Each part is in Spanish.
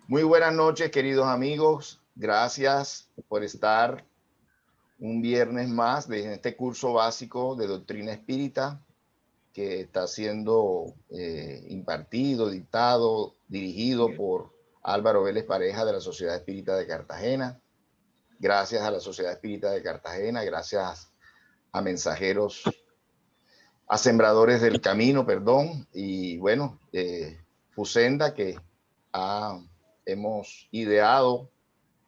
Muy buenas noches, queridos amigos. Gracias por estar un viernes más de este curso básico de doctrina espírita que está siendo impartido, dictado, dirigido por Álvaro Vélez Pareja de la Sociedad Espírita de Cartagena. Gracias a la Sociedad Espírita de Cartagena, gracias a mensajeros, a sembradores del camino, perdón, y bueno, Fusenda, que hemos ideado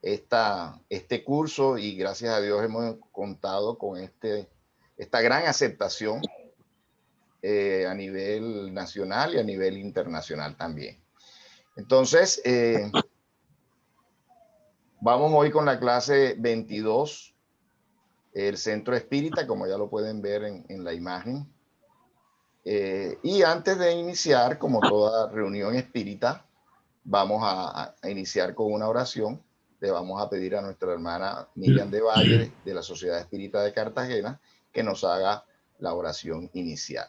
este curso y gracias a Dios hemos contado con esta gran aceptación a nivel nacional y a nivel internacional también. Entonces, vamos hoy con la clase 22, el Centro Espírita, como ya lo pueden ver en la imagen. Y antes de iniciar, como toda reunión espírita, vamos a iniciar con una oración. Le vamos a pedir a nuestra hermana Miriam de Valle de la Sociedad Espírita de Cartagena que nos haga la oración inicial.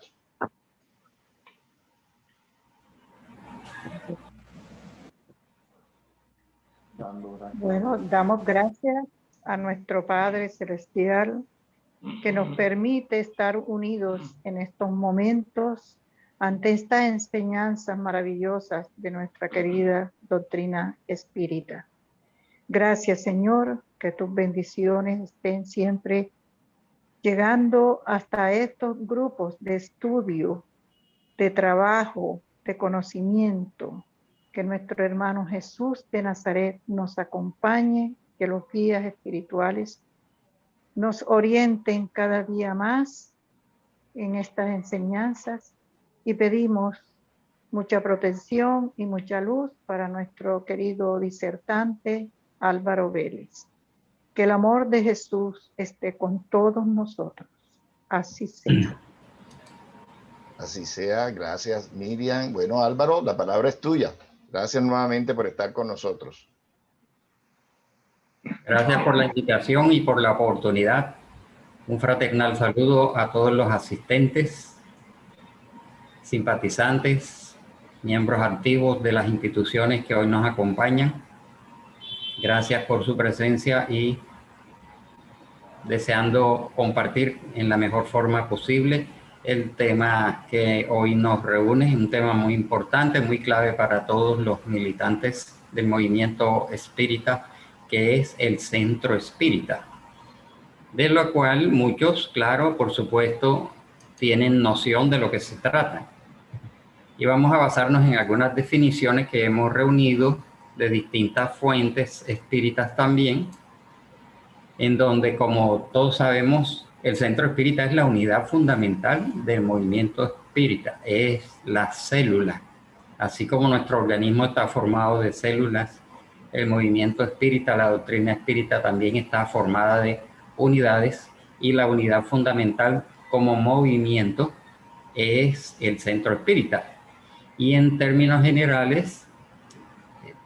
Bueno, damos gracias a nuestro Padre Celestial que nos permite estar unidos en estos momentos ante estas enseñanzas maravillosas de nuestra querida doctrina espírita. Gracias, Señor, que tus bendiciones estén siempre llegando hasta estos grupos de estudio, de trabajo, de conocimiento. Que nuestro hermano Jesús de Nazaret nos acompañe, que los guías espirituales nos orienten cada día más en estas enseñanzas y pedimos mucha protección y mucha luz para nuestro querido disertante Álvaro Vélez. Que el amor de Jesús esté con todos nosotros. Así sea. Así sea, gracias Miriam. Bueno, Álvaro, la palabra es tuya. Gracias nuevamente por estar con nosotros. Gracias por la invitación y por la oportunidad. Un fraternal saludo a todos los asistentes, simpatizantes, miembros activos de las instituciones que hoy nos acompañan. Gracias por su presencia y deseando compartir en la mejor forma posible el tema que hoy nos reúne, un tema muy importante, muy clave para todos los militantes del movimiento espírita, que es el Centro Espírita, de lo cual muchos, claro, por supuesto, tienen noción de lo que se trata. Y vamos a basarnos en algunas definiciones que hemos reunido de distintas fuentes espíritas también, en donde, como todos sabemos, el Centro Espírita es la unidad fundamental del movimiento espírita, es la célula. Así como nuestro organismo está formado de células, el movimiento espírita, la doctrina espírita también está formada de unidades, y la unidad fundamental como movimiento es el Centro Espírita. Y en términos generales,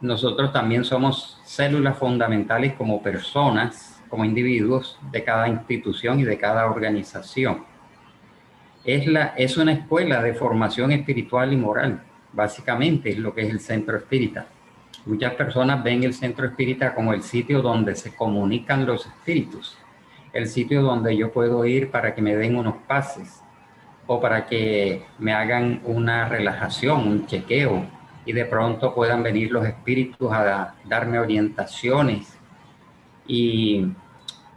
nosotros también somos células fundamentales como personas, como individuos de cada institución y de cada organización. Es una escuela de formación espiritual y moral, básicamente es lo que es el Centro Espírita. Muchas personas ven el Centro Espírita como el sitio donde se comunican los espíritus, el sitio donde yo puedo ir para que me den unos pases o para que me hagan una relajación, un chequeo, y de pronto puedan venir los espíritus a darme orientaciones y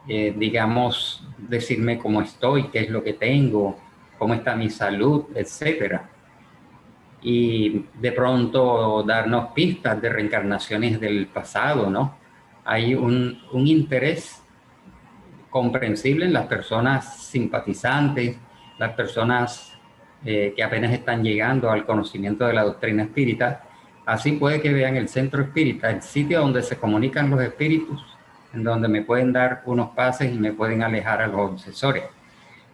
digamos, decirme cómo estoy, qué es lo que tengo, cómo está mi salud, etcétera. Y de pronto darnos pistas de reencarnaciones del pasado, ¿no? Hay un interés comprensible en las personas simpatizantes, las personas que apenas están llegando al conocimiento de la doctrina espírita. Así puede que vean el Centro Espírita, el sitio donde se comunican los espíritus, en donde me pueden dar unos pases y me pueden alejar a los obsesores.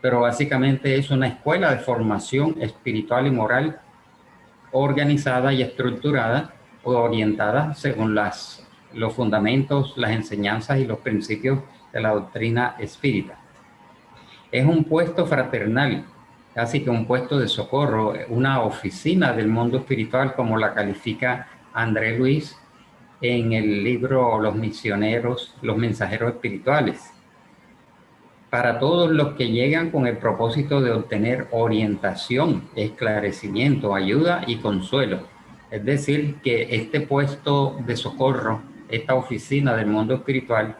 Pero básicamente es una escuela de formación espiritual y moral organizada y estructurada o orientada según los fundamentos, las enseñanzas y los principios de la doctrina espírita. Es un puesto fraternal, casi que un puesto de socorro, una oficina del mundo espiritual, como la califica André Luis en el libro Los Misioneros, los Mensajeros Espirituales, para todos los que llegan con el propósito de obtener orientación, esclarecimiento, ayuda y consuelo. Es decir, que este puesto de socorro, esta oficina del mundo espiritual,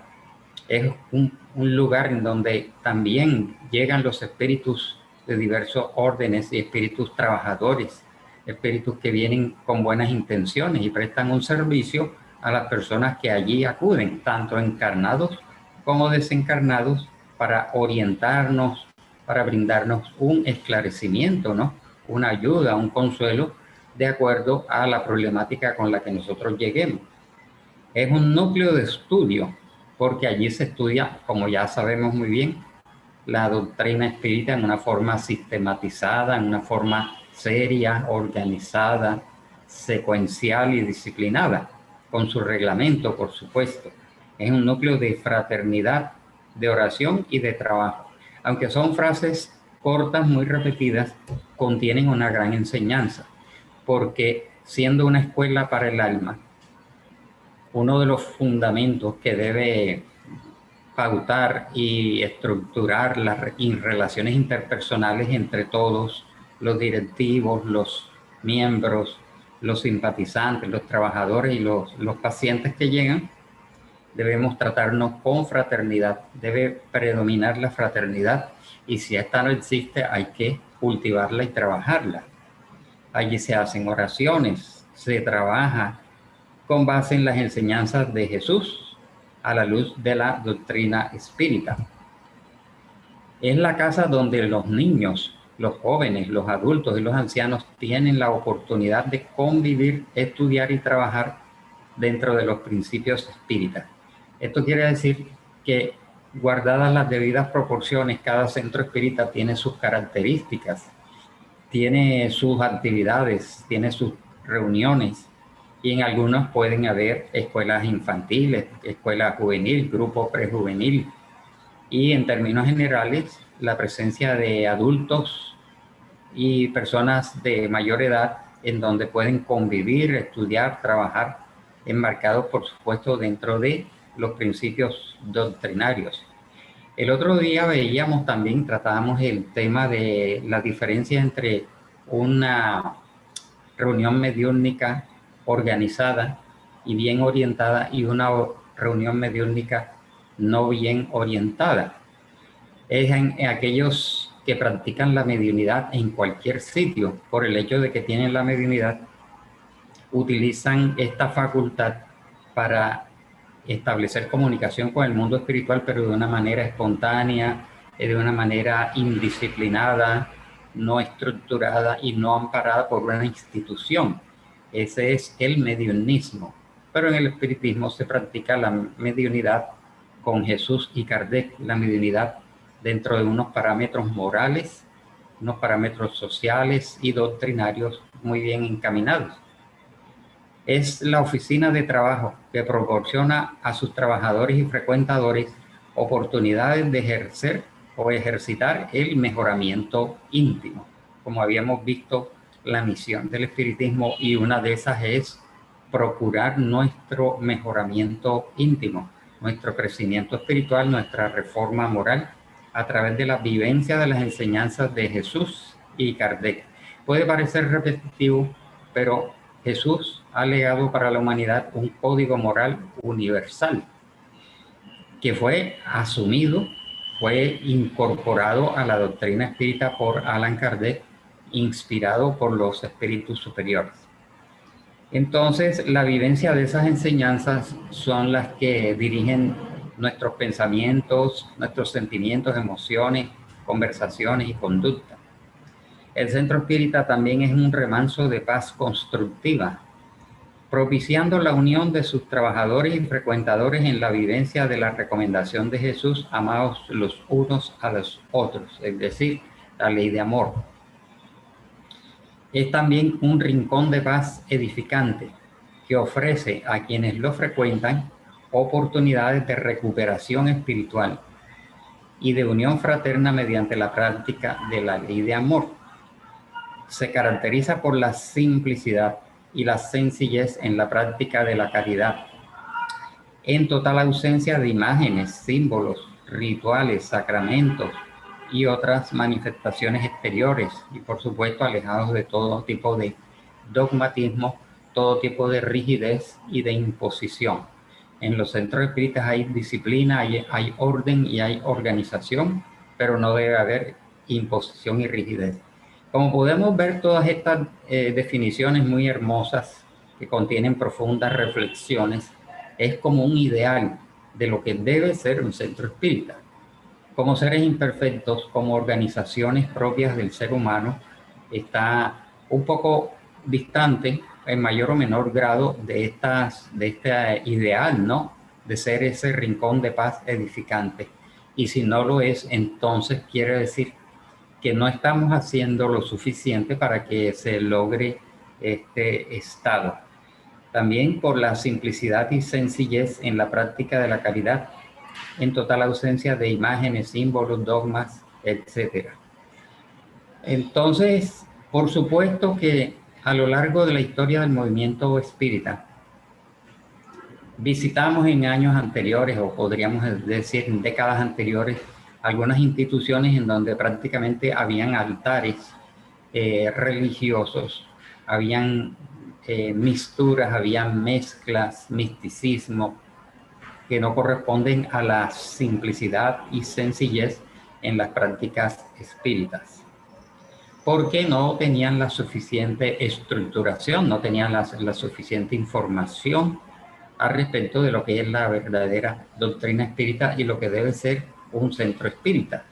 es un lugar en donde también llegan los espíritus de diversos órdenes y espíritus trabajadores, espíritus que vienen con buenas intenciones y prestan un servicio a las personas que allí acuden, tanto encarnados como desencarnados, para orientarnos, para brindarnos un esclarecimiento, ¿no? Una ayuda, un consuelo, de acuerdo a la problemática con la que nosotros lleguemos. Es un núcleo de estudio, porque allí se estudia, como ya sabemos muy bien, la doctrina espírita en una forma sistematizada, en una forma seria, organizada, secuencial y disciplinada, con su reglamento, por supuesto. Es un núcleo de fraternidad, de oración y de trabajo. Aunque son frases cortas, muy repetidas, contienen una gran enseñanza, porque siendo una escuela para el alma, uno de los fundamentos que debe pautar y estructurar las relaciones interpersonales entre todos, los directivos, los miembros, los simpatizantes, los trabajadores y los pacientes que llegan, debemos tratarnos con fraternidad, debe predominar la fraternidad, y si esta no existe hay que cultivarla y trabajarla. Allí se hacen oraciones, se trabaja con base en las enseñanzas de Jesús a la luz de la doctrina espírita. Es la casa donde los niños, los jóvenes, los adultos y los ancianos tienen la oportunidad de convivir, estudiar y trabajar dentro de los principios espíritas. Esto quiere decir que, guardadas las debidas proporciones, cada centro espírita tiene sus características, tiene sus actividades, tiene sus reuniones, y en algunos pueden haber escuelas infantiles, escuela juvenil, grupo prejuvenil, y en términos generales la presencia de adultos y personas de mayor edad en donde pueden convivir, estudiar, trabajar, enmarcados por supuesto dentro de los principios doctrinarios. El otro día veíamos también, tratábamos el tema de la diferencia entre una reunión mediúnica organizada y bien orientada y una reunión mediúnica no bien orientada. Es en aquellos que practican la mediunidad en cualquier sitio, por el hecho de que tienen la mediunidad, utilizan esta facultad para establecer comunicación con el mundo espiritual, pero de una manera espontánea, de una manera indisciplinada, no estructurada y no amparada por una institución. Ese es el mediunismo. Pero en el espiritismo se practica la mediunidad con Jesús y Kardec, la mediunidad dentro de unos parámetros morales, unos parámetros sociales y doctrinarios muy bien encaminados. Es la oficina de trabajo que proporciona a sus trabajadores y frecuentadores oportunidades de ejercer o ejercitar el mejoramiento íntimo. Como habíamos visto, la misión del espiritismo, y una de esas es procurar nuestro mejoramiento íntimo, nuestro crecimiento espiritual, nuestra reforma moral, a través de la vivencia de las enseñanzas de Jesús y Kardec. Puede parecer repetitivo, pero Jesús ha legado para la humanidad un código moral universal que fue asumido, fue incorporado a la doctrina espírita por Allan Kardec, inspirado por los espíritus superiores. Entonces, la vivencia de esas enseñanzas son las que dirigen nuestros pensamientos, nuestros sentimientos, emociones, conversaciones y conducta. El centro espírita también es un remanso de paz constructiva, propiciando la unión de sus trabajadores y frecuentadores en la vivencia de la recomendación de Jesús, amados los unos a los otros, es decir, la ley de amor. Es también un rincón de paz edificante que ofrece a quienes lo frecuentan oportunidades de recuperación espiritual y de unión fraterna mediante la práctica de la ley de amor. Se caracteriza por la simplicidad y la sencillez en la práctica de la caridad, en total ausencia de imágenes, símbolos, rituales, sacramentos y otras manifestaciones exteriores, y por supuesto alejados de todo tipo de dogmatismo, todo tipo de rigidez y de imposición. En los centros espíritas hay disciplina, hay orden y hay organización, pero no debe haber imposición y rigidez. Como podemos ver, todas estas definiciones muy hermosas que contienen profundas reflexiones, es como un ideal de lo que debe ser un centro espírita. Como seres imperfectos, como organizaciones propias del ser humano, está un poco distante, en mayor o menor grado, de este ideal, ¿no? De ser ese rincón de paz edificante. Y si no lo es, entonces quiere decir que no estamos haciendo lo suficiente para que se logre este estado. También por la simplicidad y sencillez en la práctica de la caridad, en total ausencia de imágenes, símbolos, dogmas, etc. Entonces, por supuesto que a lo largo de la historia del movimiento espírita, visitamos en años anteriores, o podríamos decir en décadas anteriores, algunas instituciones en donde prácticamente habían altares religiosos, habían mixturas, habían mezclas, misticismo, que no corresponden a la simplicidad y sencillez en las prácticas espíritas, porque no tenían la suficiente estructuración, no tenían la suficiente información al respecto de lo que es la verdadera doctrina espírita y lo que debe ser un centro espírita,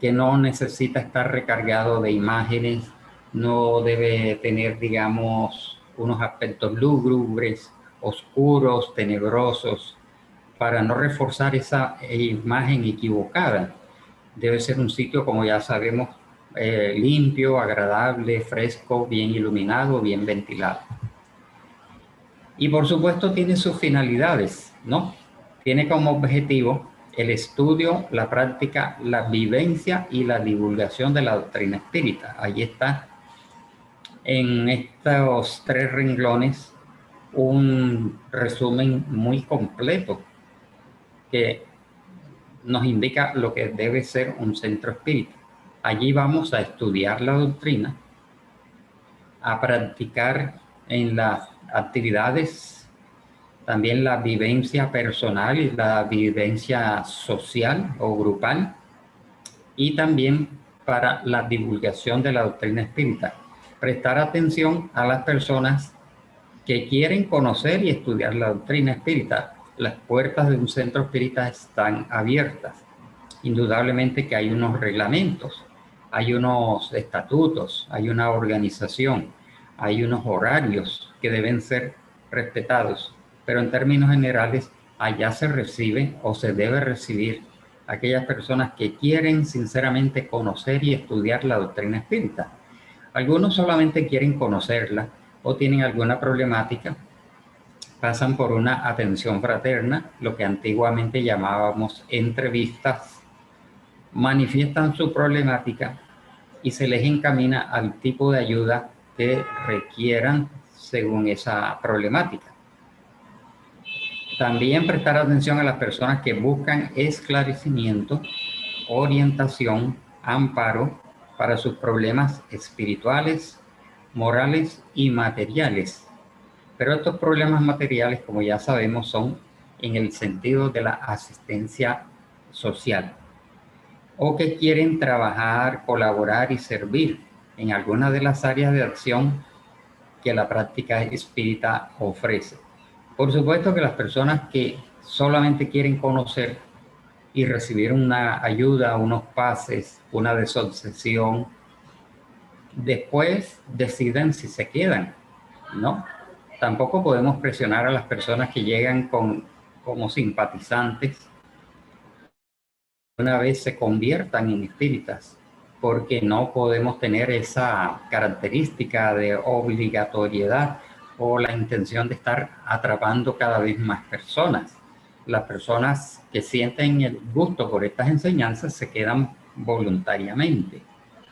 que no necesita estar recargado de imágenes, no debe tener, digamos, unos aspectos lúgubres, oscuros, tenebrosos, para no reforzar esa imagen equivocada. Debe ser un sitio, como ya sabemos, limpio, agradable, fresco, bien iluminado, bien ventilado. Y por supuesto tiene sus finalidades, ¿no? Tiene como objetivo el estudio, la práctica, la vivencia y la divulgación de la doctrina espírita. Ahí está, en estos 3 renglones, un resumen muy completo que nos indica lo que debe ser un centro espírita. Allí vamos a estudiar la doctrina, a practicar en las actividades también la vivencia personal y la vivencia social o grupal, y también para la divulgación de la doctrina espírita. Prestar atención a las personas que quieren conocer y estudiar la doctrina espírita. Las puertas de un centro espírita están abiertas. Indudablemente que hay unos reglamentos, hay unos estatutos, hay una organización, hay unos horarios que deben ser respetados, pero en términos generales allá se recibe o se debe recibir aquellas personas que quieren sinceramente conocer y estudiar la doctrina espírita. Algunos solamente quieren conocerla o tienen alguna problemática, pasan por una atención fraterna, lo que antiguamente llamábamos entrevistas, manifiestan su problemática y se les encamina al tipo de ayuda que requieran según esa problemática. También prestar atención a las personas que buscan esclarecimiento, orientación, amparo para sus problemas espirituales, morales y materiales. Pero estos problemas materiales, como ya sabemos, son en el sentido de la asistencia social, o que quieren trabajar, colaborar y servir en alguna de las áreas de acción que la práctica espírita ofrece. Por supuesto que las personas que solamente quieren conocer y recibir una ayuda, unos pases, una desobsesión, después deciden si se quedan, ¿no? Tampoco podemos presionar a las personas que llegan como simpatizantes una vez se conviertan en espíritas, porque no podemos tener esa característica de obligatoriedad o la intención de estar atrapando cada vez más personas. Las personas que sienten el gusto por estas enseñanzas se quedan voluntariamente,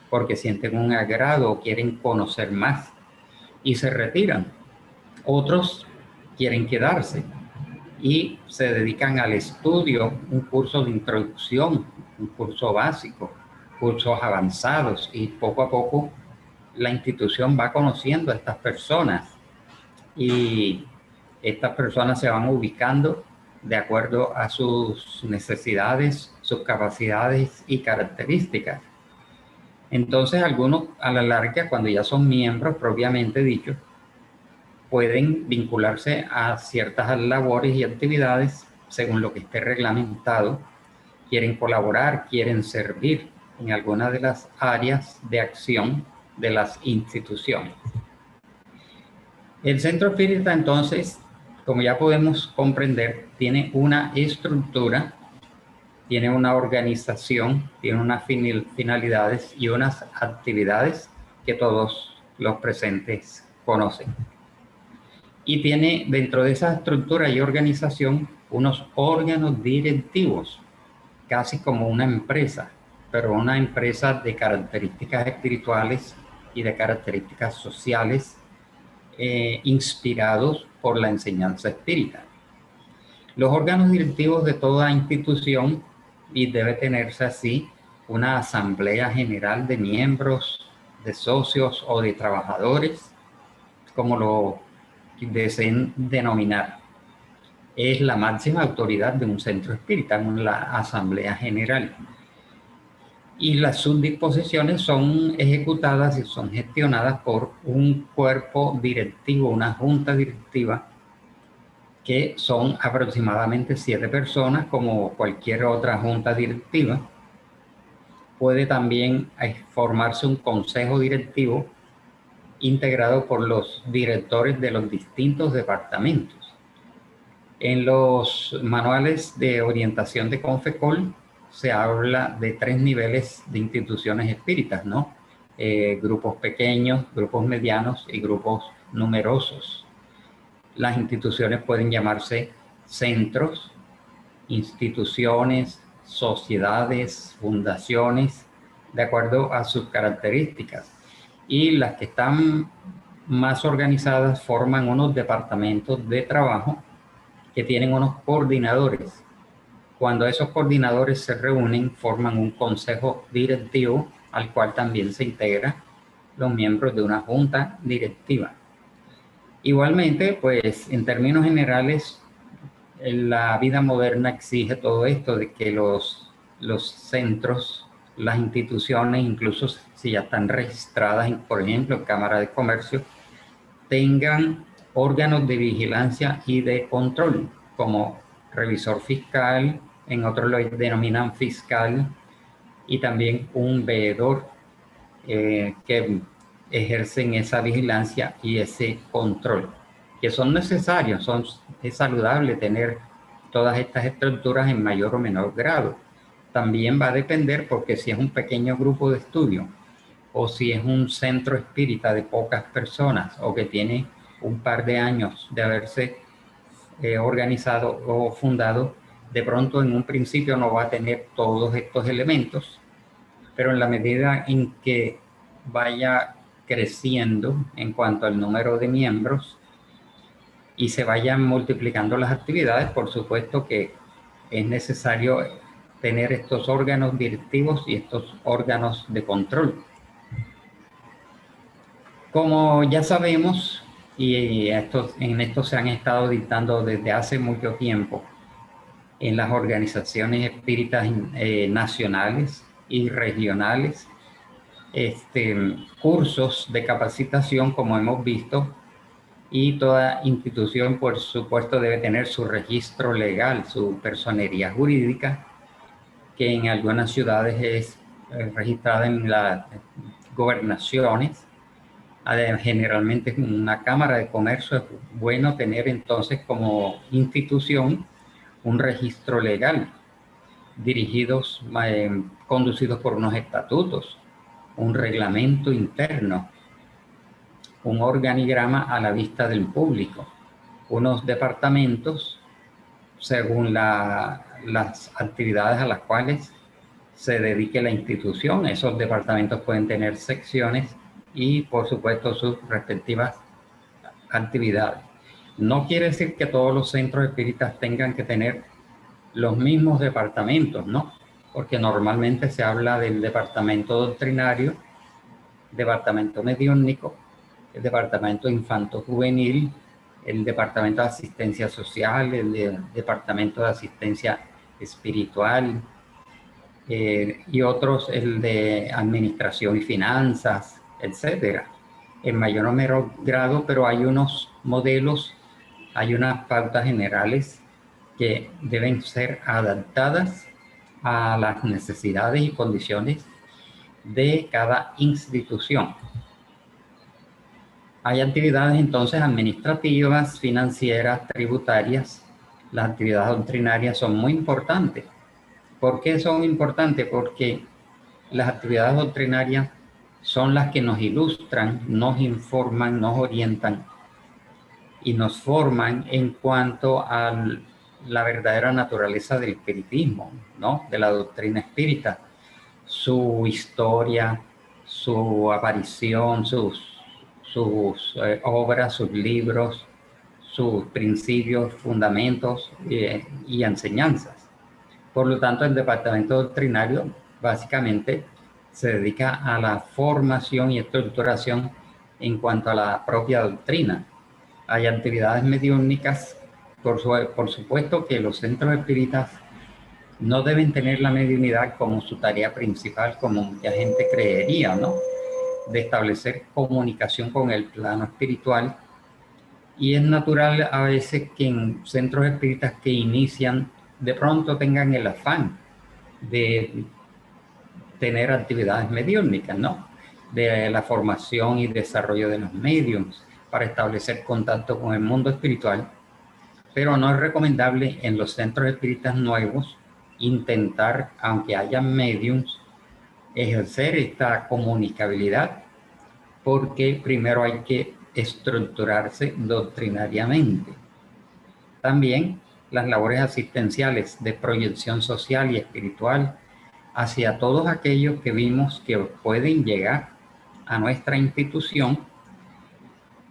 porque sienten un agrado o quieren conocer más y se retiran. Otros quieren quedarse y se dedican al estudio, un curso de introducción, un curso básico, cursos avanzados, y poco a poco la institución va conociendo a estas personas y estas personas se van ubicando de acuerdo a sus necesidades, sus capacidades y características. Entonces, algunos a la larga, cuando ya son miembros propiamente dicho, pueden vincularse a ciertas labores y actividades según lo que esté reglamentado. Quieren colaborar, quieren servir en alguna de las áreas de acción de las instituciones. El Centro Espírita, entonces, como ya podemos comprender, tiene una estructura, tiene una organización, tiene unas finalidades y unas actividades que todos los presentes conocen. Y tiene dentro de esa estructura y organización unos órganos directivos, casi como una empresa, pero una empresa de características espirituales y de características sociales, inspirados por la enseñanza espírita. Los órganos directivos de toda institución, y debe tenerse así, una asamblea general de miembros, de socios o de trabajadores, como lo deseen denominar. Es la máxima autoridad de un centro espírita, la asamblea general. Y las subdisposiciones son ejecutadas y son gestionadas por un cuerpo directivo, una junta directiva, que son aproximadamente 7 personas, como cualquier otra junta directiva. Puede también formarse un consejo directivo integrado por los directores de los distintos departamentos. En los manuales de orientación de Confecol se habla de 3 niveles de instituciones espíritas, ¿no? Grupos pequeños, grupos medianos y grupos numerosos. Las instituciones pueden llamarse centros, instituciones, sociedades, fundaciones, de acuerdo a sus características. Y las que están más organizadas forman unos departamentos de trabajo que tienen unos coordinadores. Cuando esos coordinadores se reúnen, forman un consejo directivo al cual también se integran los miembros de una junta directiva. Igualmente, pues en términos generales, la vida moderna exige todo esto de que los centros, las instituciones, incluso si ya están registradas, por ejemplo, en Cámara de Comercio, tengan órganos de vigilancia y de control, como revisor fiscal, en otros lo denominan fiscal, y también un veedor que ejercen esa vigilancia y ese control, que son necesarios. Es saludable tener todas estas estructuras en mayor o menor grado. También va a depender, porque si es un pequeño grupo de estudio o si es un centro espírita de pocas personas o que tiene un par de años de haberse organizado o fundado, de pronto en un principio no va a tener todos estos elementos, pero en la medida en que vaya creciendo en cuanto al número de miembros y se vayan multiplicando las actividades, por supuesto que es necesario tener estos órganos directivos y estos órganos de control. Como ya sabemos, y en esto se han estado dictando desde hace mucho tiempo en las organizaciones espíritas nacionales y regionales, cursos de capacitación, como hemos visto, y toda institución, por supuesto, debe tener su registro legal, su personería jurídica, que en algunas ciudades es registrada en las gobernaciones. Generalmente es una cámara de comercio. Es bueno tener entonces como institución un registro legal, conducidos por unos estatutos, un reglamento interno, un organigrama a la vista del público, unos departamentos según las actividades a las cuales se dedique la institución. Esos departamentos pueden tener secciones y, por supuesto, sus respectivas actividades. No quiere decir que todos los centros espíritas tengan que tener los mismos departamentos, ¿no? Porque normalmente se habla del departamento doctrinario, departamento mediúnico, el departamento infanto-juvenil, el departamento de asistencia social, departamento de asistencia espiritual, y otros el de administración y finanzas, etcétera, en mayor o menor grado, pero hay unos modelos, hay unas pautas generales que deben ser adaptadas a las necesidades y condiciones de cada institución. Hay actividades entonces administrativas, financieras, tributarias. Las actividades doctrinarias son muy importantes. ¿Por qué son importantes? Porque las actividades doctrinarias son las que nos ilustran, nos informan, nos orientan y nos forman en cuanto a la verdadera naturaleza del espiritismo, ¿no? De la doctrina espírita, su historia, su aparición, sus obras, sus libros, sus principios, fundamentos y enseñanzas. Por lo tanto, el departamento doctrinario básicamente se dedica a la formación y estructuración en cuanto a la propia doctrina. Hay actividades mediúnicas, por supuesto que los centros espíritas no deben tener la mediunidad como su tarea principal, como mucha gente creería, ¿no? De establecer comunicación con el plano espiritual. Y es natural a veces que en centros espíritas que inician, de pronto tengan el afán de tener actividades mediúnicas, ¿no? De la formación y desarrollo de los mediums para establecer contacto con el mundo espiritual. Pero no es recomendable en los centros espíritas nuevos intentar, aunque haya mediums, ejercer esta comunicabilidad, porque primero hay que estructurarse doctrinariamente. También las labores asistenciales de proyección social y espiritual hacia todos aquellos que vimos que pueden llegar a nuestra institución.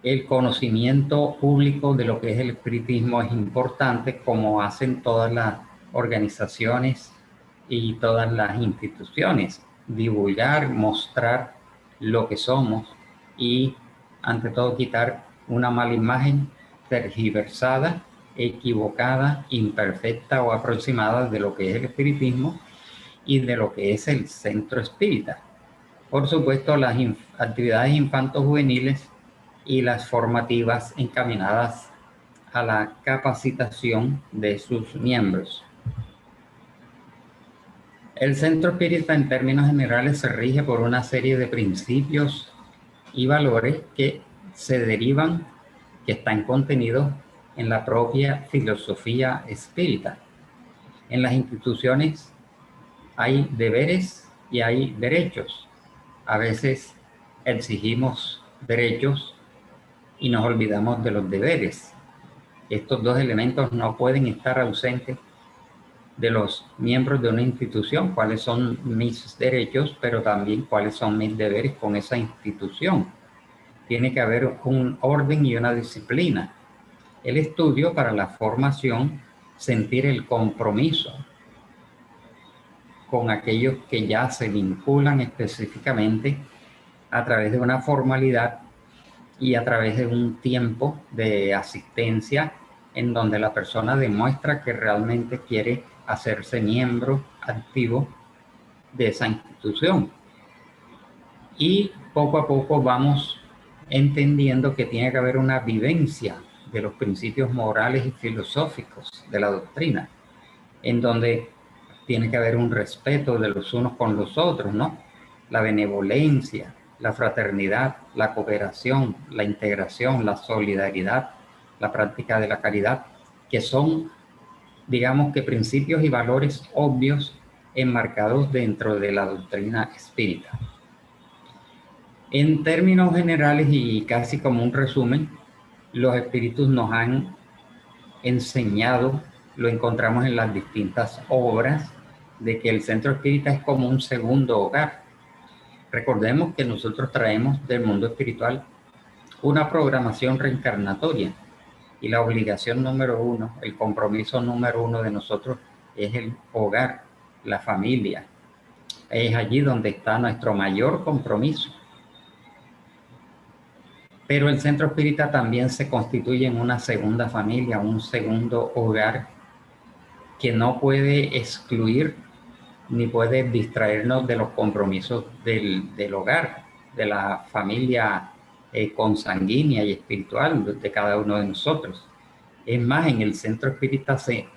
El conocimiento público de lo que es el espiritismo es importante, como hacen todas las organizaciones y todas las instituciones. Divulgar, mostrar lo que somos y, ante todo, quitar una mala imagen tergiversada, equivocada, imperfecta o aproximada de lo que es el espiritismo y de lo que es el centro espírita. Por supuesto, las actividades infanto-juveniles y las formativas encaminadas a la capacitación de sus miembros. El centro espírita, en términos generales, se rige por una serie de principios y valores que se derivan, que están contenidos en la propia filosofía espírita. En las instituciones hay deberes y hay derechos. A veces exigimos derechos y nos olvidamos de los deberes. Estos dos elementos no pueden estar ausentes de los miembros de una institución, cuáles son mis derechos, pero también cuáles son mis deberes con esa institución. Tiene que haber un orden y una disciplina. El estudio para la formación, sentir el compromiso con aquellos que ya se vinculan específicamente a través de una formalidad y a través de un tiempo de asistencia en donde la persona demuestra que realmente quiere hacerse miembro activo de esa institución. Y poco a poco vamos entendiendo que tiene que haber una vivencia de los principios morales y filosóficos de la doctrina, en donde tiene que haber un respeto de los unos con los otros, ¿no? La benevolencia, la fraternidad, la cooperación, la integración, la solidaridad, la práctica de la caridad, que son, digamos que, principios y valores obvios enmarcados dentro de la doctrina espírita. En términos generales y casi como un resumen, los espíritus nos han enseñado, lo encontramos en las distintas obras, de que el centro espírita es como un segundo hogar. Recordemos que nosotros traemos del mundo espiritual una programación reencarnatoria Y la obligación número uno, el compromiso número uno de nosotros es el hogar, la familia. Es allí donde está nuestro mayor compromiso. Pero el centro espírita también se constituye en una segunda familia, un segundo hogar que no puede excluir ni puede distraernos de los compromisos del hogar, de la familia consanguínea y espiritual de cada uno de nosotros. Es más, en el centro espírita se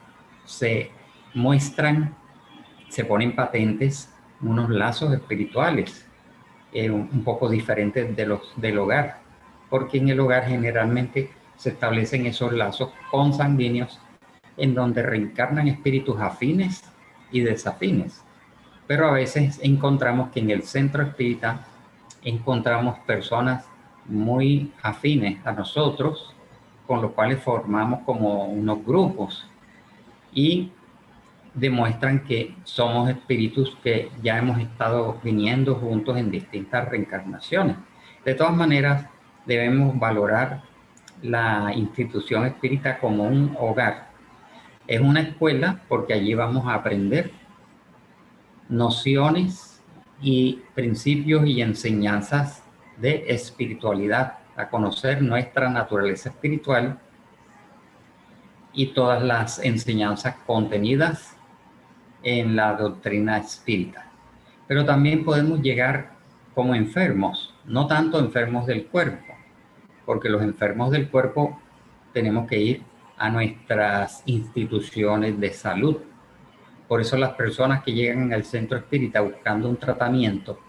muestran, se ponen patentes unos lazos espirituales un poco diferentes de los del hogar, porque en el hogar generalmente se establecen esos lazos consanguíneos en donde reencarnan espíritus afines y desafines. Pero a veces encontramos que en el centro espírita encontramos personas muy afines a nosotros, con los cuales formamos como unos grupos y demuestran que somos espíritus que ya hemos estado viniendo juntos en distintas reencarnaciones. De todas maneras, debemos valorar la institución espírita como un hogar. Es una escuela porque allí vamos a aprender nociones y principios y enseñanzas de espiritualidad, a conocer nuestra naturaleza espiritual y todas las enseñanzas contenidas en la doctrina espírita. Pero también podemos llegar como enfermos, no tanto enfermos del cuerpo, porque los enfermos del cuerpo tenemos que ir a nuestras instituciones de salud. Por eso las personas que llegan al centro espírita buscando un tratamiento,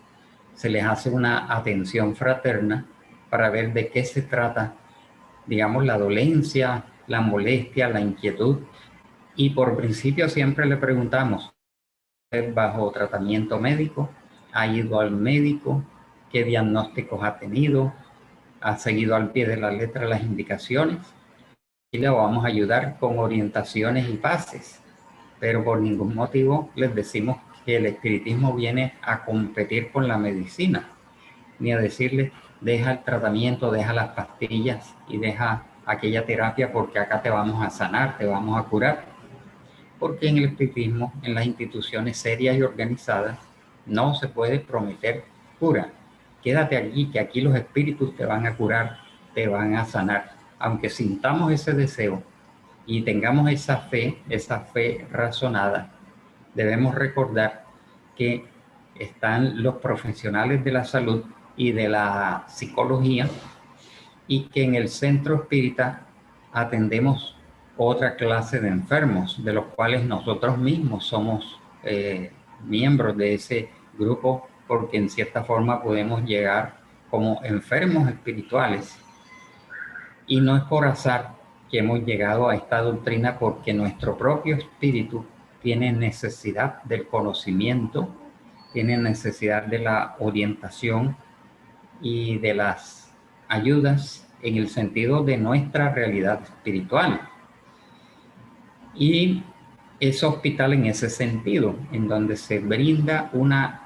se les hace una atención fraterna para ver de qué se trata, digamos, la dolencia, la molestia, la inquietud. Y por principio siempre le preguntamos, ¿bajo tratamiento médico? ¿Ha ido al médico? ¿Qué diagnósticos ha tenido? ¿Ha seguido al pie de la letra las indicaciones? Y le vamos a ayudar con orientaciones y pases. Pero por ningún motivo les decimos que el espiritismo viene a competir con la medicina, ni a decirles, deja el tratamiento, deja las pastillas y deja aquella terapia porque acá te vamos a sanar, te vamos a curar. Porque en el espiritismo, en las instituciones serias y organizadas, no se puede prometer cura. Quédate allí, que aquí los espíritus te van a curar, te van a sanar. Aunque sintamos ese deseo y tengamos esa fe razonada, debemos recordar que están los profesionales de la salud y de la psicología y que en el centro espírita atendemos otra clase de enfermos, de los cuales nosotros mismos somos miembros de ese grupo, porque en cierta forma podemos llegar como enfermos espirituales. Y no es por azar que hemos llegado a esta doctrina, porque nuestro propio espíritu tiene necesidad del conocimiento, tiene necesidad de la orientación y de las ayudas en el sentido de nuestra realidad espiritual. Y es hospital en ese sentido, en donde se brinda una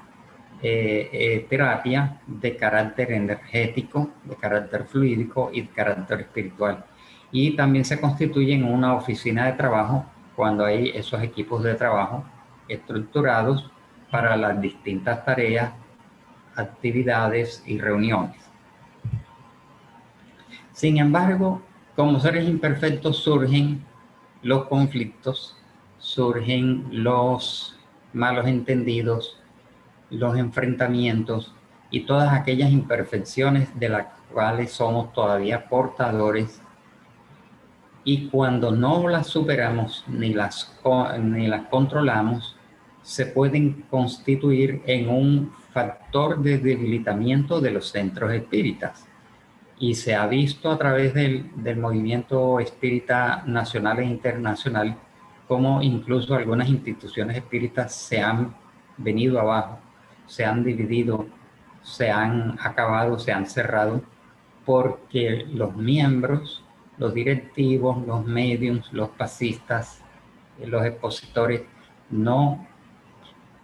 terapia de carácter energético, de carácter fluídico y de carácter espiritual. Y también se constituye en una oficina de trabajo cuando hay esos equipos de trabajo estructurados para las distintas tareas, actividades y reuniones. Sin embargo, como seres imperfectos surgen los conflictos, surgen los malos entendidos, los enfrentamientos y todas aquellas imperfecciones de las cuales somos todavía portadores, y cuando no las superamos ni las controlamos, se pueden constituir en un factor de debilitamiento de los centros espíritas. Y se ha visto a través del movimiento espírita nacional e internacional cómo incluso algunas instituciones espíritas se han venido abajo, se han dividido, se han acabado, se han cerrado, porque los miembros, los directivos, los médiums, los pasistas, los expositores no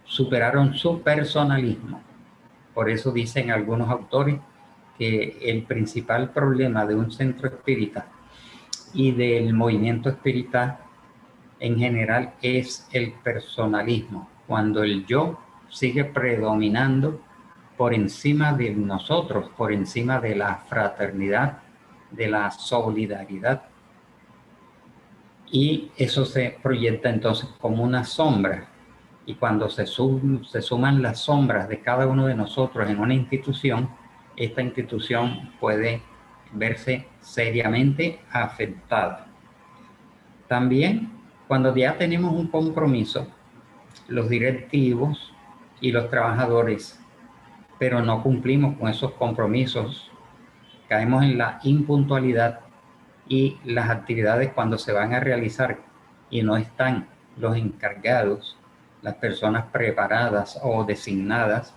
superaron su personalismo. Por eso dicen algunos autores que el principal problema de un centro espírita y del movimiento espírita en general es el personalismo, cuando el yo sigue predominando por encima de nosotros, por encima de la fraternidad, de la solidaridad. Y eso se proyecta entonces como una sombra. Y cuando se suman las sombras de cada uno de nosotros en una institución, esta institución puede verse seriamente afectada. También, cuando ya tenemos un compromiso, los directivos y los trabajadores, pero no cumplimos con esos compromisos, caemos en la impuntualidad y las actividades cuando se van a realizar y no están los encargados, las personas preparadas o designadas,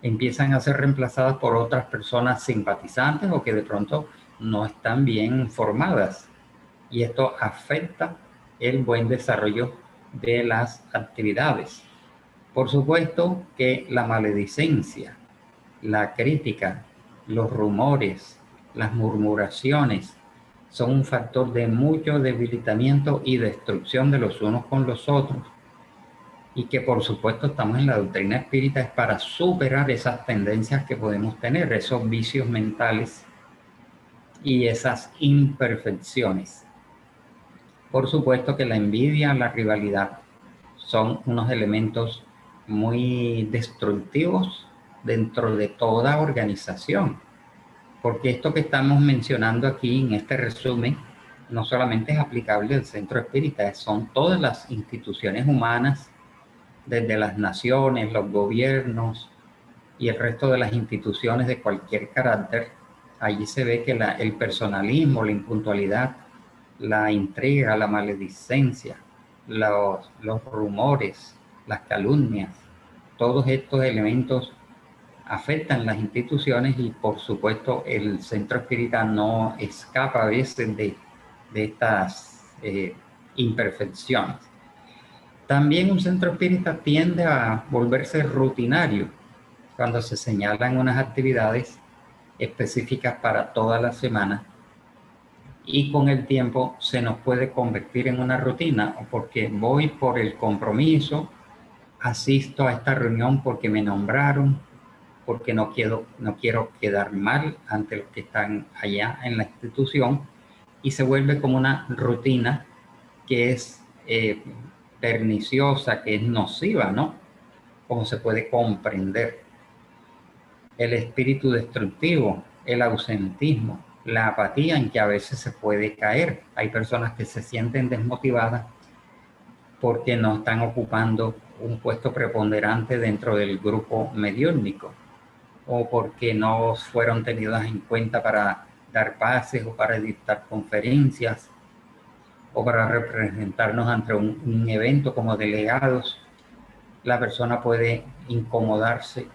empiezan a ser reemplazadas por otras personas simpatizantes o que de pronto no están bien formadas. Y esto afecta el buen desarrollo de las actividades. Por supuesto que la maledicencia, la crítica, los rumores, las murmuraciones son un factor de mucho debilitamiento y destrucción de los unos con los otros. Y que por supuesto estamos en la doctrina espírita es para superar esas tendencias que podemos tener, esos vicios mentales y esas imperfecciones. Por supuesto que la envidia, la rivalidad son unos elementos muy destructivos dentro de toda organización. Porque esto que estamos mencionando aquí en este resumen no solamente es aplicable al centro espírita, son todas las instituciones humanas, desde las naciones, los gobiernos y el resto de las instituciones de cualquier carácter. Allí se ve que el personalismo, la impuntualidad, la intriga, la maledicencia, los rumores, las calumnias, todos estos elementos afectan las instituciones y por supuesto el centro espírita no escapa a veces de estas imperfecciones. También un centro espírita tiende a volverse rutinario cuando se señalan unas actividades específicas para toda la semana y con el tiempo se nos puede convertir en una rutina porque voy por el compromiso, asisto a esta reunión porque me nombraron, porque no quiero quedar mal ante los que están allá en la institución y se vuelve como una rutina que es perniciosa, que es nociva, ¿no? Como se puede comprender. El espíritu destructivo, el ausentismo, la apatía en que a veces se puede caer. Hay personas que se sienten desmotivadas porque no están ocupando un puesto preponderante dentro del grupo mediúnico o porque no fueron tenidas en cuenta para dar pases o para dictar conferencias o para representarnos ante un evento como delegados. La persona puede incomodarse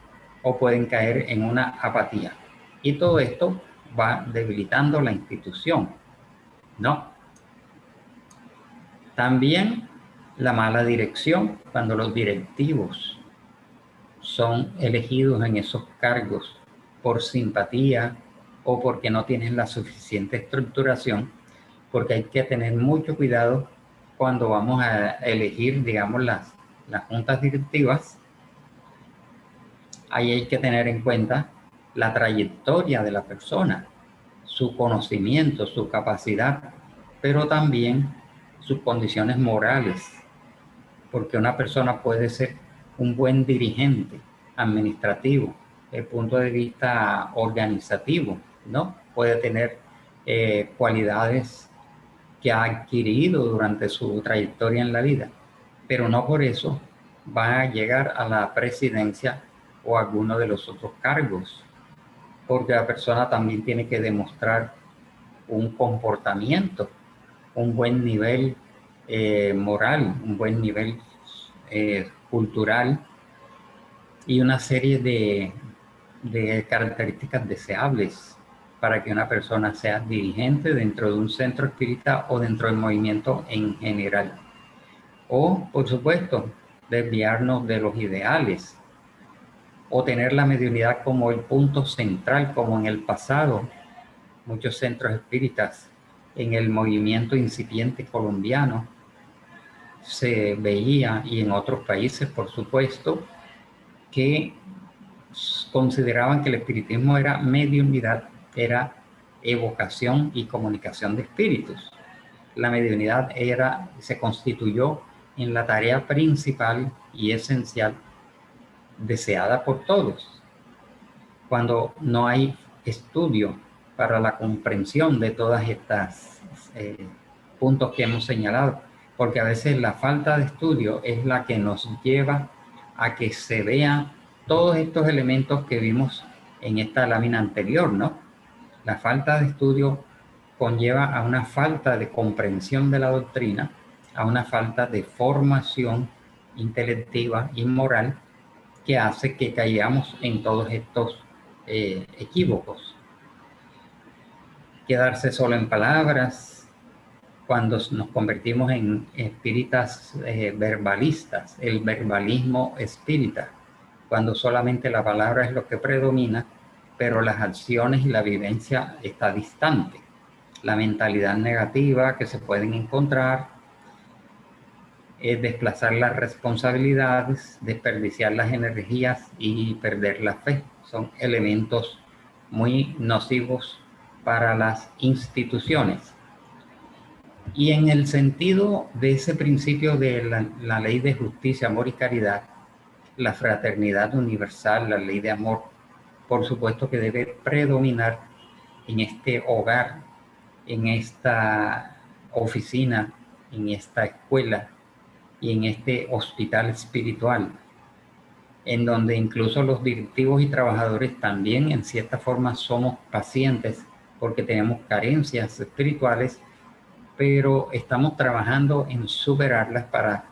o pueden caer en una apatía. Y todo esto va debilitando la institución, ¿no? También la mala dirección, cuando los directivos son elegidos en esos cargos por simpatía o porque no tienen la suficiente estructuración, porque hay que tener mucho cuidado cuando vamos a elegir, digamos, las juntas directivas. Ahí hay que tener en cuenta la trayectoria de la persona, su conocimiento, su capacidad, pero también sus condiciones morales, porque una persona puede ser un buen dirigente administrativo, desde el punto de vista organizativo, ¿no? Puede tener cualidades que ha adquirido durante su trayectoria en la vida, pero no por eso va a llegar a la presidencia o a alguno de los otros cargos, porque la persona también tiene que demostrar un comportamiento, un buen nivel moral, un buen nivel cultural y una serie de características deseables para que una persona sea dirigente dentro de un centro espírita o dentro del movimiento en general. O, por supuesto, desviarnos de los ideales o tener la mediunidad como el punto central, como en el pasado muchos centros espíritas en el movimiento incipiente colombiano se veía, y en otros países por supuesto, que consideraban que el espiritismo era mediunidad, era evocación y comunicación de espíritus. La mediunidad se constituyó en la tarea principal y esencial deseada por todos. Cuando no hay estudio para la comprensión de todas estas puntos que hemos señalado, porque a veces la falta de estudio es la que nos lleva a que se vean todos estos elementos que vimos en esta lámina anterior, ¿no? La falta de estudio conlleva a una falta de comprensión de la doctrina, a una falta de formación intelectiva y moral que hace que caigamos en todos estos equívocos. Quedarse solo en palabras, cuando nos convertimos en espíritas verbalistas, el verbalismo espírita, cuando solamente la palabra es lo que predomina, pero las acciones y la vivencia está distante. La mentalidad negativa que se pueden encontrar es desplazar las responsabilidades, desperdiciar las energías y perder la fe. Son elementos muy nocivos para las instituciones. Y en el sentido de ese principio de la ley de justicia, amor y caridad, la fraternidad universal, la ley de amor, por supuesto que debe predominar en este hogar, en esta oficina, en esta escuela y en este hospital espiritual, en donde incluso los directivos y trabajadores también en cierta forma somos pacientes porque tenemos carencias espirituales, pero estamos trabajando en superarlas para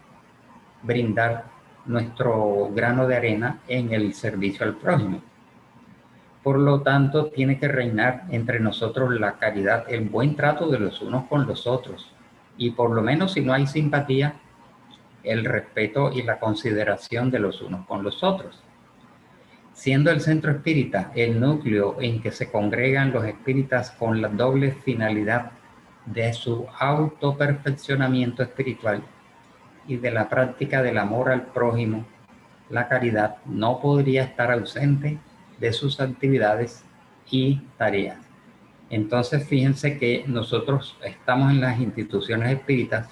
brindar nuestro grano de arena en el servicio al prójimo. Por lo tanto, tiene que reinar entre nosotros la caridad, el buen trato de los unos con los otros. Y por lo menos si no hay simpatía, el respeto y la consideración de los unos con los otros. Siendo el centro espírita el núcleo en que se congregan los espíritas con la doble finalidad de su autoperfeccionamiento espiritual y de la práctica del amor al prójimo, la caridad no podría estar ausente de sus actividades y tareas. Entonces, fíjense que nosotros estamos en las instituciones espíritas,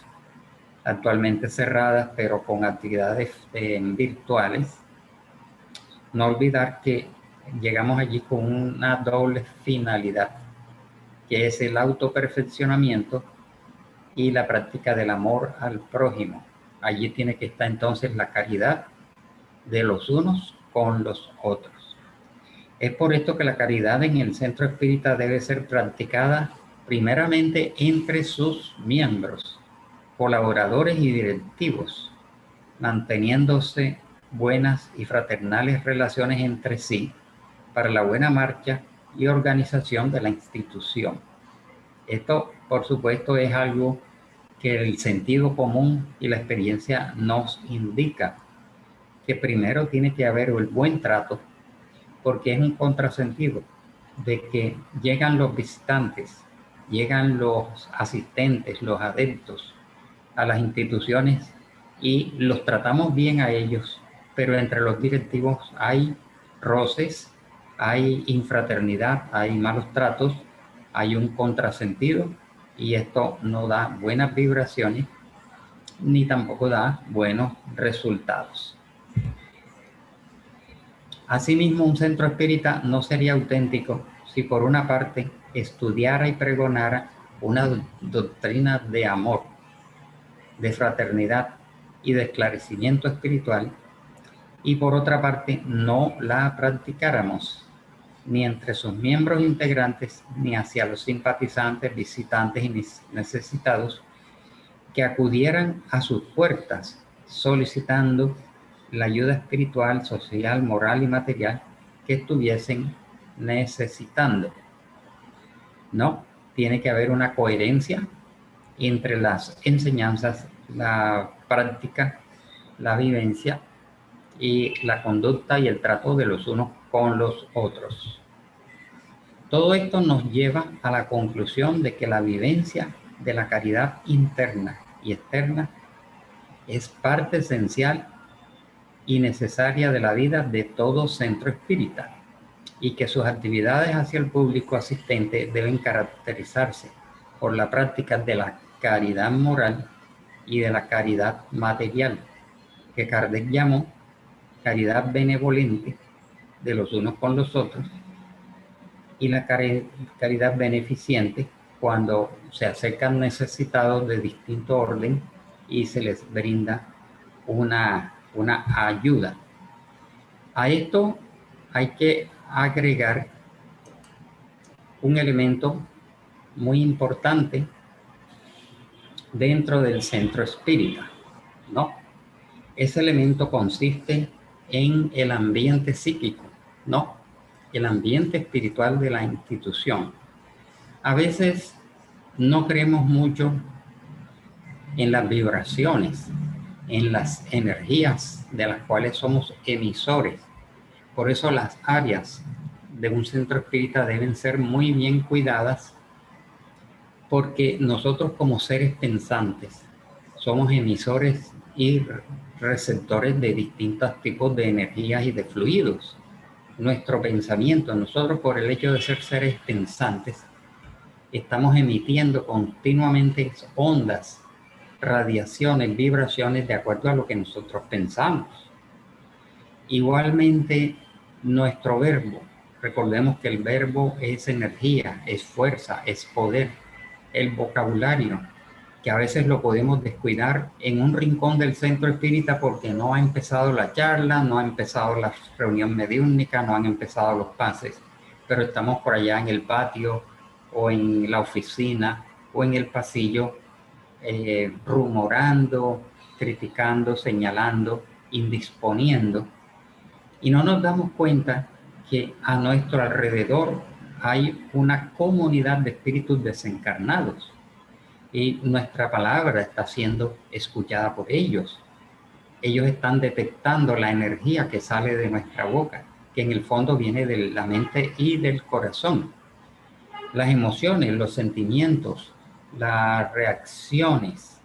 actualmente cerradas, pero con actividades virtuales. No olvidar que llegamos allí con una doble finalidad, que es el autoperfeccionamiento y la práctica del amor al prójimo. Allí tiene que estar entonces la caridad de los unos con los otros. Es por esto que la caridad en el centro espírita debe ser practicada primeramente entre sus miembros, colaboradores y directivos, manteniéndose buenas y fraternales relaciones entre sí para la buena marcha y organización de la institución. Esto, por supuesto, es algo que el sentido común y la experiencia nos indica, que primero tiene que haber el buen trato, porque es un contrasentido de que llegan los visitantes, llegan los asistentes, los adeptos a las instituciones y los tratamos bien a ellos, pero entre los directivos hay roces, hay infraternidad, hay malos tratos, hay un contrasentido y esto no da buenas vibraciones ni tampoco da buenos resultados. Asimismo, un centro espírita no sería auténtico si por una parte estudiara y pregonara una doctrina de amor, de fraternidad y de esclarecimiento espiritual, y por otra parte no la practicáramos ni entre sus miembros integrantes ni hacia los simpatizantes, visitantes y necesitados que acudieran a sus puertas solicitando la ayuda espiritual, social, moral y material que estuviesen necesitando. No, tiene que haber una coherencia entre las enseñanzas, la práctica, la vivencia y la conducta y el trato de los unos con los otros. Todo esto nos lleva a la conclusión de que la vivencia de la caridad interna y externa es parte esencial y necesaria de la vida de todo centro espírita, y que sus actividades hacia el público asistente deben caracterizarse por la práctica de la caridad moral y de la caridad material, que Kardec llamó caridad benevolente de los unos con los otros, y la caridad beneficiente cuando se acercan necesitados de distinto orden y se les brinda una ayuda. A esto hay que agregar un elemento muy importante dentro del centro espírita, ¿no? Ese elemento consiste en el ambiente psíquico, ¿no? El ambiente espiritual de la institución. A veces no creemos mucho en las vibraciones, en las energías de las cuales somos emisores. Por eso las áreas de un centro espírita deben ser muy bien cuidadas, porque nosotros como seres pensantes somos emisores y receptores de distintos tipos de energías y de fluidos. Nuestro pensamiento, nosotros por el hecho de ser seres pensantes, estamos emitiendo continuamente ondas, radiaciones, vibraciones de acuerdo a lo que nosotros pensamos. Igualmente, nuestro verbo, recordemos que el verbo es energía, es fuerza, es poder. El vocabulario, que a veces lo podemos descuidar en un rincón del centro espírita porque no ha empezado la charla, no ha empezado la reunión mediúnica, no han empezado los pases, pero estamos por allá en el patio o en la oficina o en el pasillo rumorando, criticando, señalando, indisponiendo, y no nos damos cuenta que a nuestro alrededor hay una comunidad de espíritus desencarnados y nuestra palabra está siendo escuchada por ellos. Ellos están detectando la energía que sale de nuestra boca, que en el fondo viene de la mente y del corazón. Las emociones, los sentimientos, las reacciones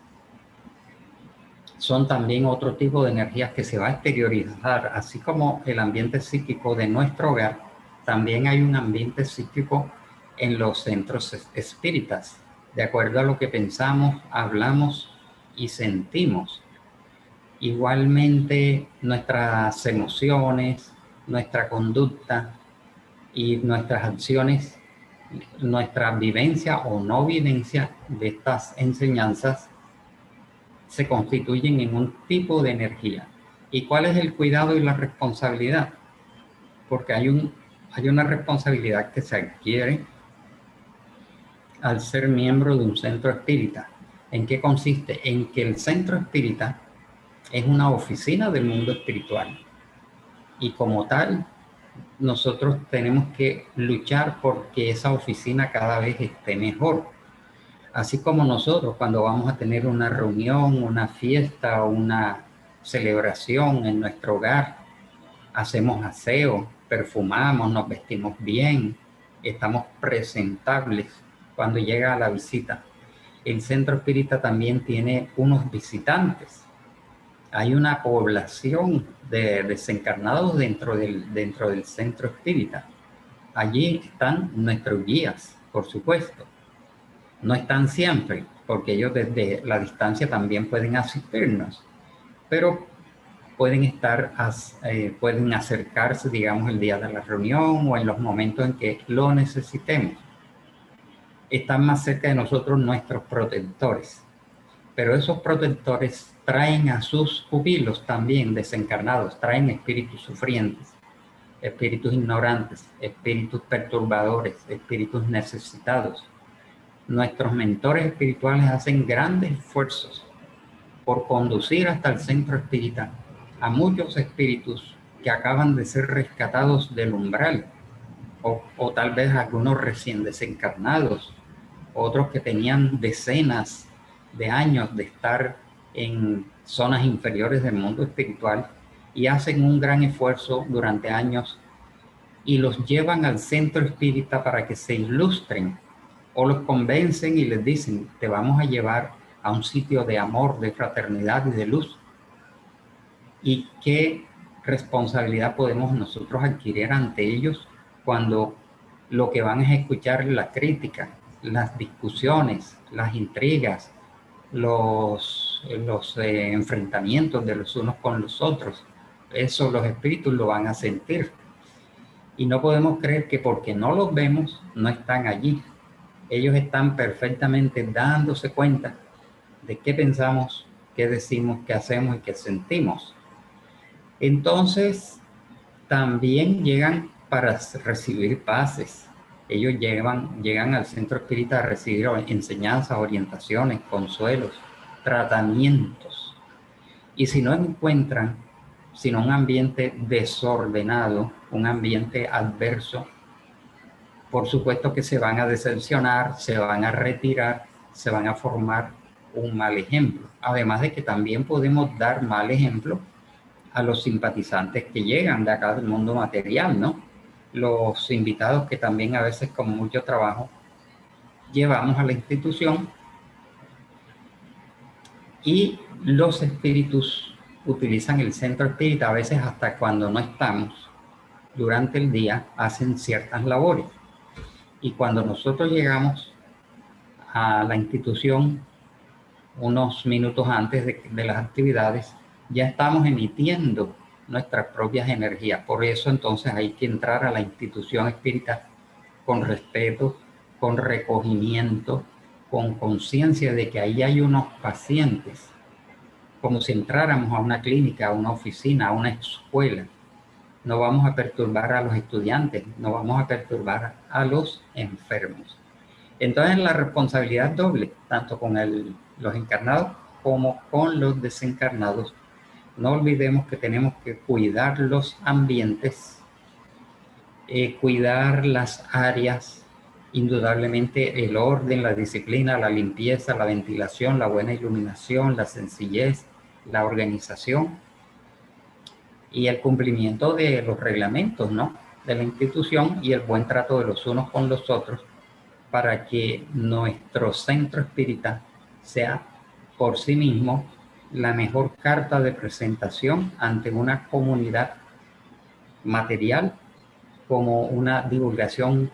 son también otro tipo de energías que se va a exteriorizar, así como el ambiente psíquico de nuestro hogar. También hay un ambiente psíquico en los centros espíritas, de acuerdo a lo que pensamos, hablamos y sentimos. Igualmente, nuestras emociones, nuestra conducta y nuestras acciones, nuestra vivencia o no vivencia de estas enseñanzas se constituyen en un tipo de energía. ¿Y cuál es el cuidado y la responsabilidad? Porque hay una responsabilidad que se adquiere al ser miembro de un centro espírita. ¿En qué consiste? En que el centro espírita es una oficina del mundo espiritual. Y como tal, nosotros tenemos que luchar porque esa oficina cada vez esté mejor. Así como nosotros cuando vamos a tener una reunión, una fiesta o una celebración en nuestro hogar, hacemos aseo, perfumamos, nos vestimos bien, estamos presentables cuando llega la visita. El centro espírita también tiene unos visitantes. Hay una población de desencarnados dentro del centro espírita. Allí están nuestros guías, por supuesto. No están siempre, porque ellos desde la distancia también pueden asistirnos, pero pueden pueden acercarse, digamos, el día de la reunión o en los momentos en que lo necesitemos. Están más cerca de nosotros nuestros protectores, pero esos protectores traen a sus pupilos también desencarnados, traen espíritus sufrientes, espíritus ignorantes, espíritus perturbadores, espíritus necesitados. Nuestros mentores espirituales hacen grandes esfuerzos por conducir hasta el centro espírita a muchos espíritus que acaban de ser rescatados del umbral, o tal vez algunos recién desencarnados, otros que tenían decenas de años de estar en zonas inferiores del mundo espiritual y hacen un gran esfuerzo durante años y los llevan al centro espírita para que se ilustren, o los convencen y les dicen, te vamos a llevar a un sitio de amor, de fraternidad y de luz. ¿Y qué responsabilidad podemos nosotros adquirir ante ellos cuando lo que van es escuchar la crítica, las discusiones, las intrigas, los enfrentamientos de los unos con los otros? Eso los espíritus lo van a sentir. Y no podemos creer que porque no los vemos, no están allí. Ellos están perfectamente dándose cuenta de qué pensamos, qué decimos, qué hacemos y qué sentimos. Entonces, también llegan para recibir pases. Ellos llegan al centro espírita a recibir enseñanzas, orientaciones, consuelos, tratamientos. Y si no encuentran, sino un ambiente desordenado, un ambiente adverso, por supuesto que se van a decepcionar, se van a retirar, se van a formar un mal ejemplo. Además de que también podemos dar mal ejemplo a los simpatizantes que llegan de acá del mundo material, ¿no? Los invitados que también a veces con mucho trabajo llevamos a la institución, y los espíritus utilizan el centro espírita a veces hasta cuando no estamos. Durante el día hacen ciertas labores, y cuando nosotros llegamos a la institución unos minutos antes de las actividades, ya estamos emitiendo nuestras propias energías. Por eso entonces hay que entrar a la institución espírita con respeto, con recogimiento, con conciencia de que ahí hay unos pacientes, como si entráramos a una clínica, a una oficina, a una escuela. No vamos a perturbar a los estudiantes, no vamos a perturbar a los enfermos. Entonces la responsabilidad doble, tanto con los encarnados como con los desencarnados. No olvidemos que tenemos que cuidar los ambientes, cuidar las áreas, indudablemente el orden, la disciplina, la limpieza, la ventilación, la buena iluminación, la sencillez, la organización y el cumplimiento de los reglamentos, ¿no?, de la institución, y el buen trato de los unos con los otros, para que nuestro centro espírita sea por sí mismo la mejor carta de presentación ante una comunidad material, como una divulgación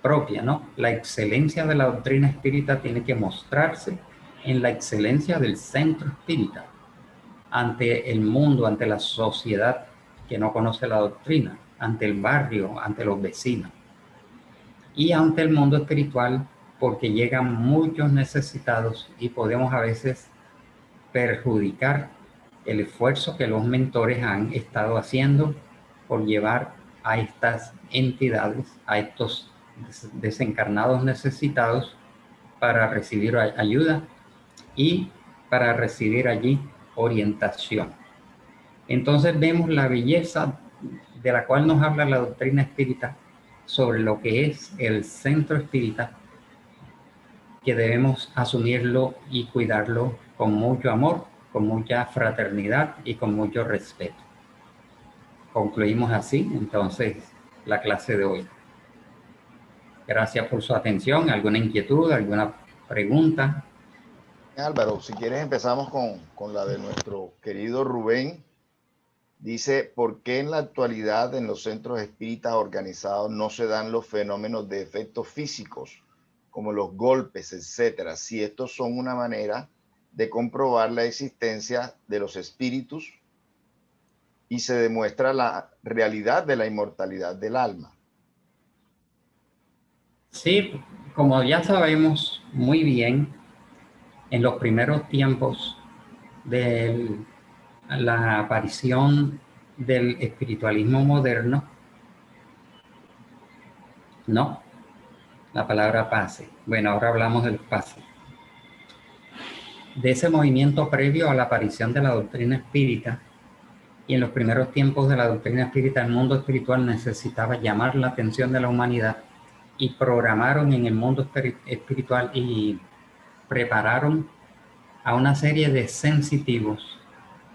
propia, ¿no? La excelencia de la doctrina espírita tiene que mostrarse en la excelencia del centro espírita ante el mundo, ante la sociedad que no conoce la doctrina, ante el barrio, ante los vecinos y ante el mundo espiritual, porque llegan muchos necesitados y podemos a veces perjudicar el esfuerzo que los mentores han estado haciendo por llevar a estas entidades, a estos desencarnados necesitados, para recibir ayuda y para recibir allí orientación. Entonces vemos la belleza de la cual nos habla la doctrina espírita sobre lo que es el centro espírita, que debemos asumirlo y cuidarlo con mucho amor, con mucha fraternidad y con mucho respeto. Concluimos así entonces la clase de hoy. Gracias por su atención. ¿Alguna inquietud, alguna pregunta? Álvaro, si quieres empezamos con la de nuestro querido Rubén. Dice, ¿por qué en la actualidad en los centros espíritas organizados no se dan los fenómenos de efectos físicos, como los golpes, etcétera, si estos son una manera de comprobar la existencia de los espíritus y se demuestra la realidad de la inmortalidad del alma? Sí, como ya sabemos muy bien, en los primeros tiempos de la aparición del espiritualismo moderno, no, la palabra pase. Bueno, ahora hablamos del pase. De ese movimiento previo a la aparición de la doctrina espírita, y en los primeros tiempos de la doctrina espírita, el mundo espiritual necesitaba llamar la atención de la humanidad, y programaron en el mundo espiritual y prepararon a una serie de sensitivos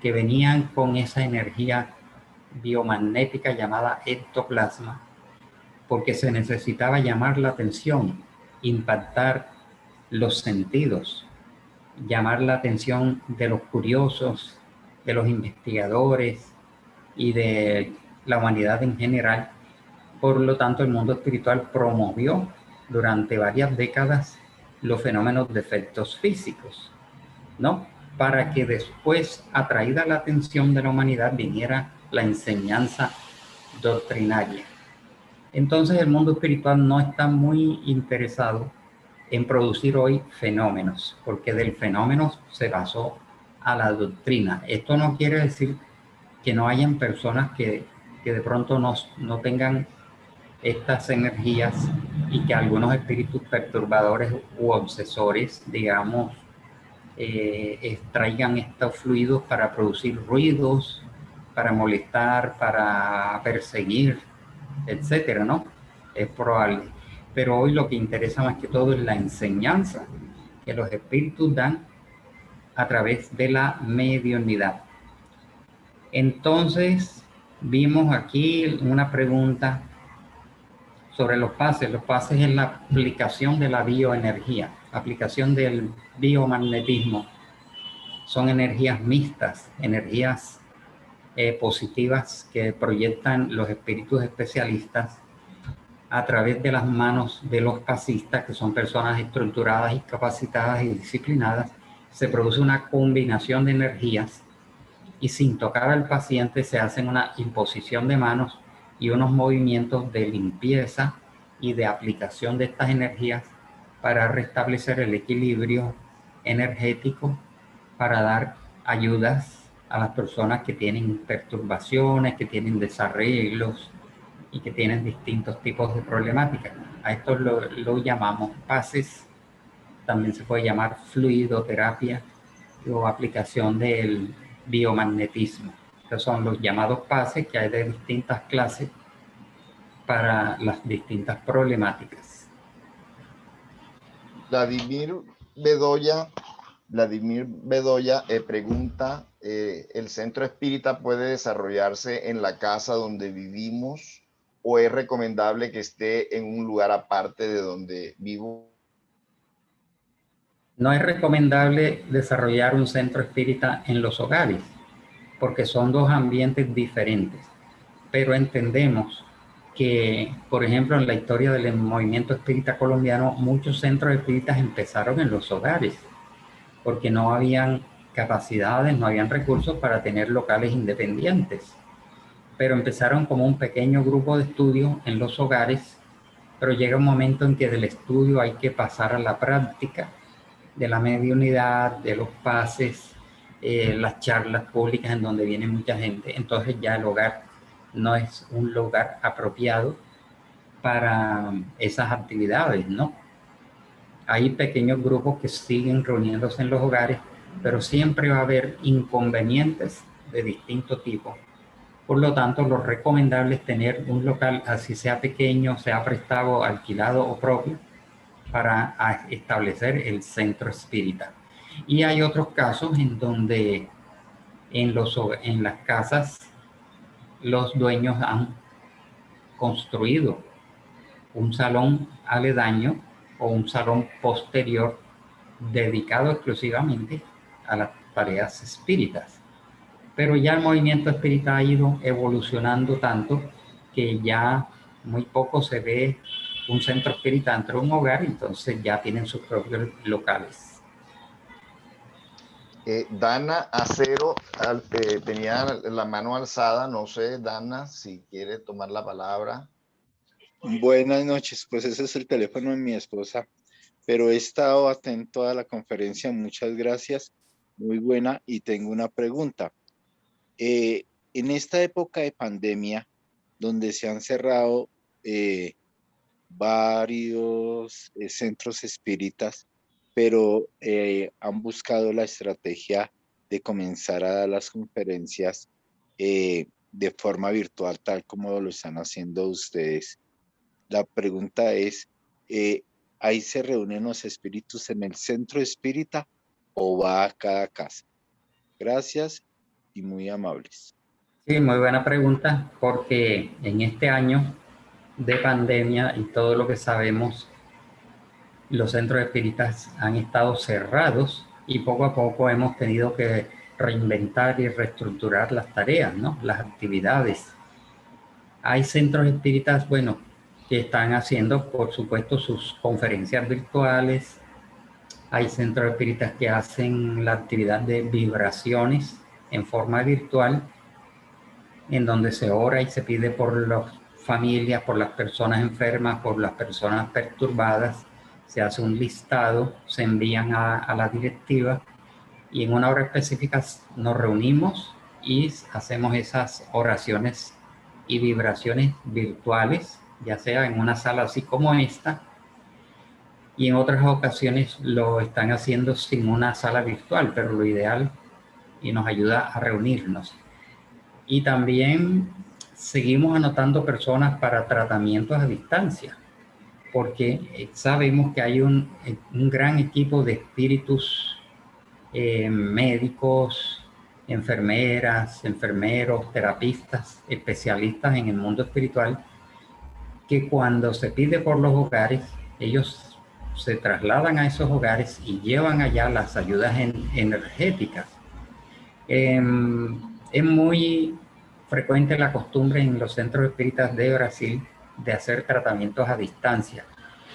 que venían con esa energía biomagnética llamada ectoplasma, porque se necesitaba llamar la atención, impactar los sentidos, llamar la atención de los curiosos, de los investigadores y de la humanidad en general. Por lo tanto, el mundo espiritual promovió durante varias décadas los fenómenos de efectos físicos, ¿no? Para que después, atraída la atención de la humanidad, viniera la enseñanza doctrinaria. Entonces, el mundo espiritual no está muy interesado en producir hoy fenómenos, porque del fenómeno se basó a la doctrina. Esto no quiere decir que no hayan personas que de pronto no tengan estas energías y que algunos espíritus perturbadores u obsesores, digamos, extraigan estos fluidos para producir ruidos, para molestar, para perseguir, etcétera, ¿no? Es probable. Pero hoy lo que interesa más que todo es la enseñanza que los espíritus dan a través de la mediunidad. Entonces, vimos aquí una pregunta sobre los pases. Los pases es la aplicación de la bioenergía, aplicación del biomagnetismo. Son energías mixtas, energías positivas que proyectan los espíritus especialistas a través de las manos de los pasistas, que son personas estructuradas y capacitadas y disciplinadas. Se produce una combinación de energías y sin tocar al paciente se hacen una imposición de manos y unos movimientos de limpieza y de aplicación de estas energías para restablecer el equilibrio energético, para dar ayudas a las personas que tienen perturbaciones, que tienen desarreglos y que tienen distintos tipos de problemáticas. A esto lo llamamos pases. También se puede llamar fluidoterapia o aplicación del biomagnetismo. Estos son los llamados pases que hay de distintas clases para las distintas problemáticas. Vladimir Bedoya pregunta, ¿el centro espírita puede desarrollarse en la casa donde vivimos o es recomendable que esté en un lugar aparte de donde vivo? No es recomendable desarrollar un centro espírita en los hogares, porque son dos ambientes diferentes. Pero entendemos que, por ejemplo, en la historia del movimiento espírita colombiano, muchos centros espíritas empezaron en los hogares, porque no habían capacidades, no habían recursos para tener locales independientes. Pero empezaron como un pequeño grupo de estudio en los hogares, pero llega un momento en que del estudio hay que pasar a la práctica de la mediunidad, de los pases, las charlas públicas en donde viene mucha gente. Entonces ya el hogar no es un lugar apropiado para esas actividades, ¿no? Hay pequeños grupos que siguen reuniéndose en los hogares, pero siempre va a haber inconvenientes de distinto tipo. Por lo tanto, lo recomendable es tener un local, así sea pequeño, sea prestado, alquilado o propio, para establecer el centro espírita. Y hay otros casos en donde en las casas los dueños han construido un salón aledaño o un salón posterior dedicado exclusivamente a las tareas espíritas. Pero ya el movimiento espírita ha ido evolucionando tanto que ya muy poco se ve un centro espírita dentro de un hogar, entonces ya tienen sus propios locales. Dana Acero tenía la mano alzada, no sé, Dana, si quiere tomar la palabra. Buenas noches, pues ese es el teléfono de mi esposa, pero he estado atento a la conferencia, muchas gracias, muy buena, y tengo una pregunta. En esta época de pandemia, donde se han cerrado varios centros espíritas, pero han buscado la estrategia de comenzar a dar las conferencias de forma virtual, tal como lo están haciendo ustedes. La pregunta es, ¿ahí se reúnen los espíritus en el centro espírita o va a cada casa? Gracias y muy amables. Sí, muy buena pregunta, porque en este año de pandemia y todo lo que sabemos, los centros espíritas han estado cerrados y poco a poco hemos tenido que reinventar y reestructurar las tareas, ¿no? Las actividades. Hay centros espíritas, bueno, que están haciendo, por supuesto, sus conferencias virtuales. Hay centros espíritas que hacen la actividad de vibraciones en forma virtual, en donde se ora y se pide por las familias, por las personas enfermas, por las personas perturbadas. Se hace un listado, se envían a la directiva y en una hora específica nos reunimos y hacemos esas oraciones y vibraciones virtuales, ya sea en una sala así como esta, y en otras ocasiones lo están haciendo sin una sala virtual, pero lo ideal y nos ayuda a reunirnos. Y también seguimos anotando personas para tratamientos a distancia, porque sabemos que hay un gran equipo de espíritus médicos, enfermeras, enfermeros, terapistas, especialistas en el mundo espiritual, que cuando se pide por los hogares, ellos se trasladan a esos hogares y llevan allá las ayudas energéticas. Es muy frecuente la costumbre en los centros espíritas de Brasil de hacer tratamientos a distancia,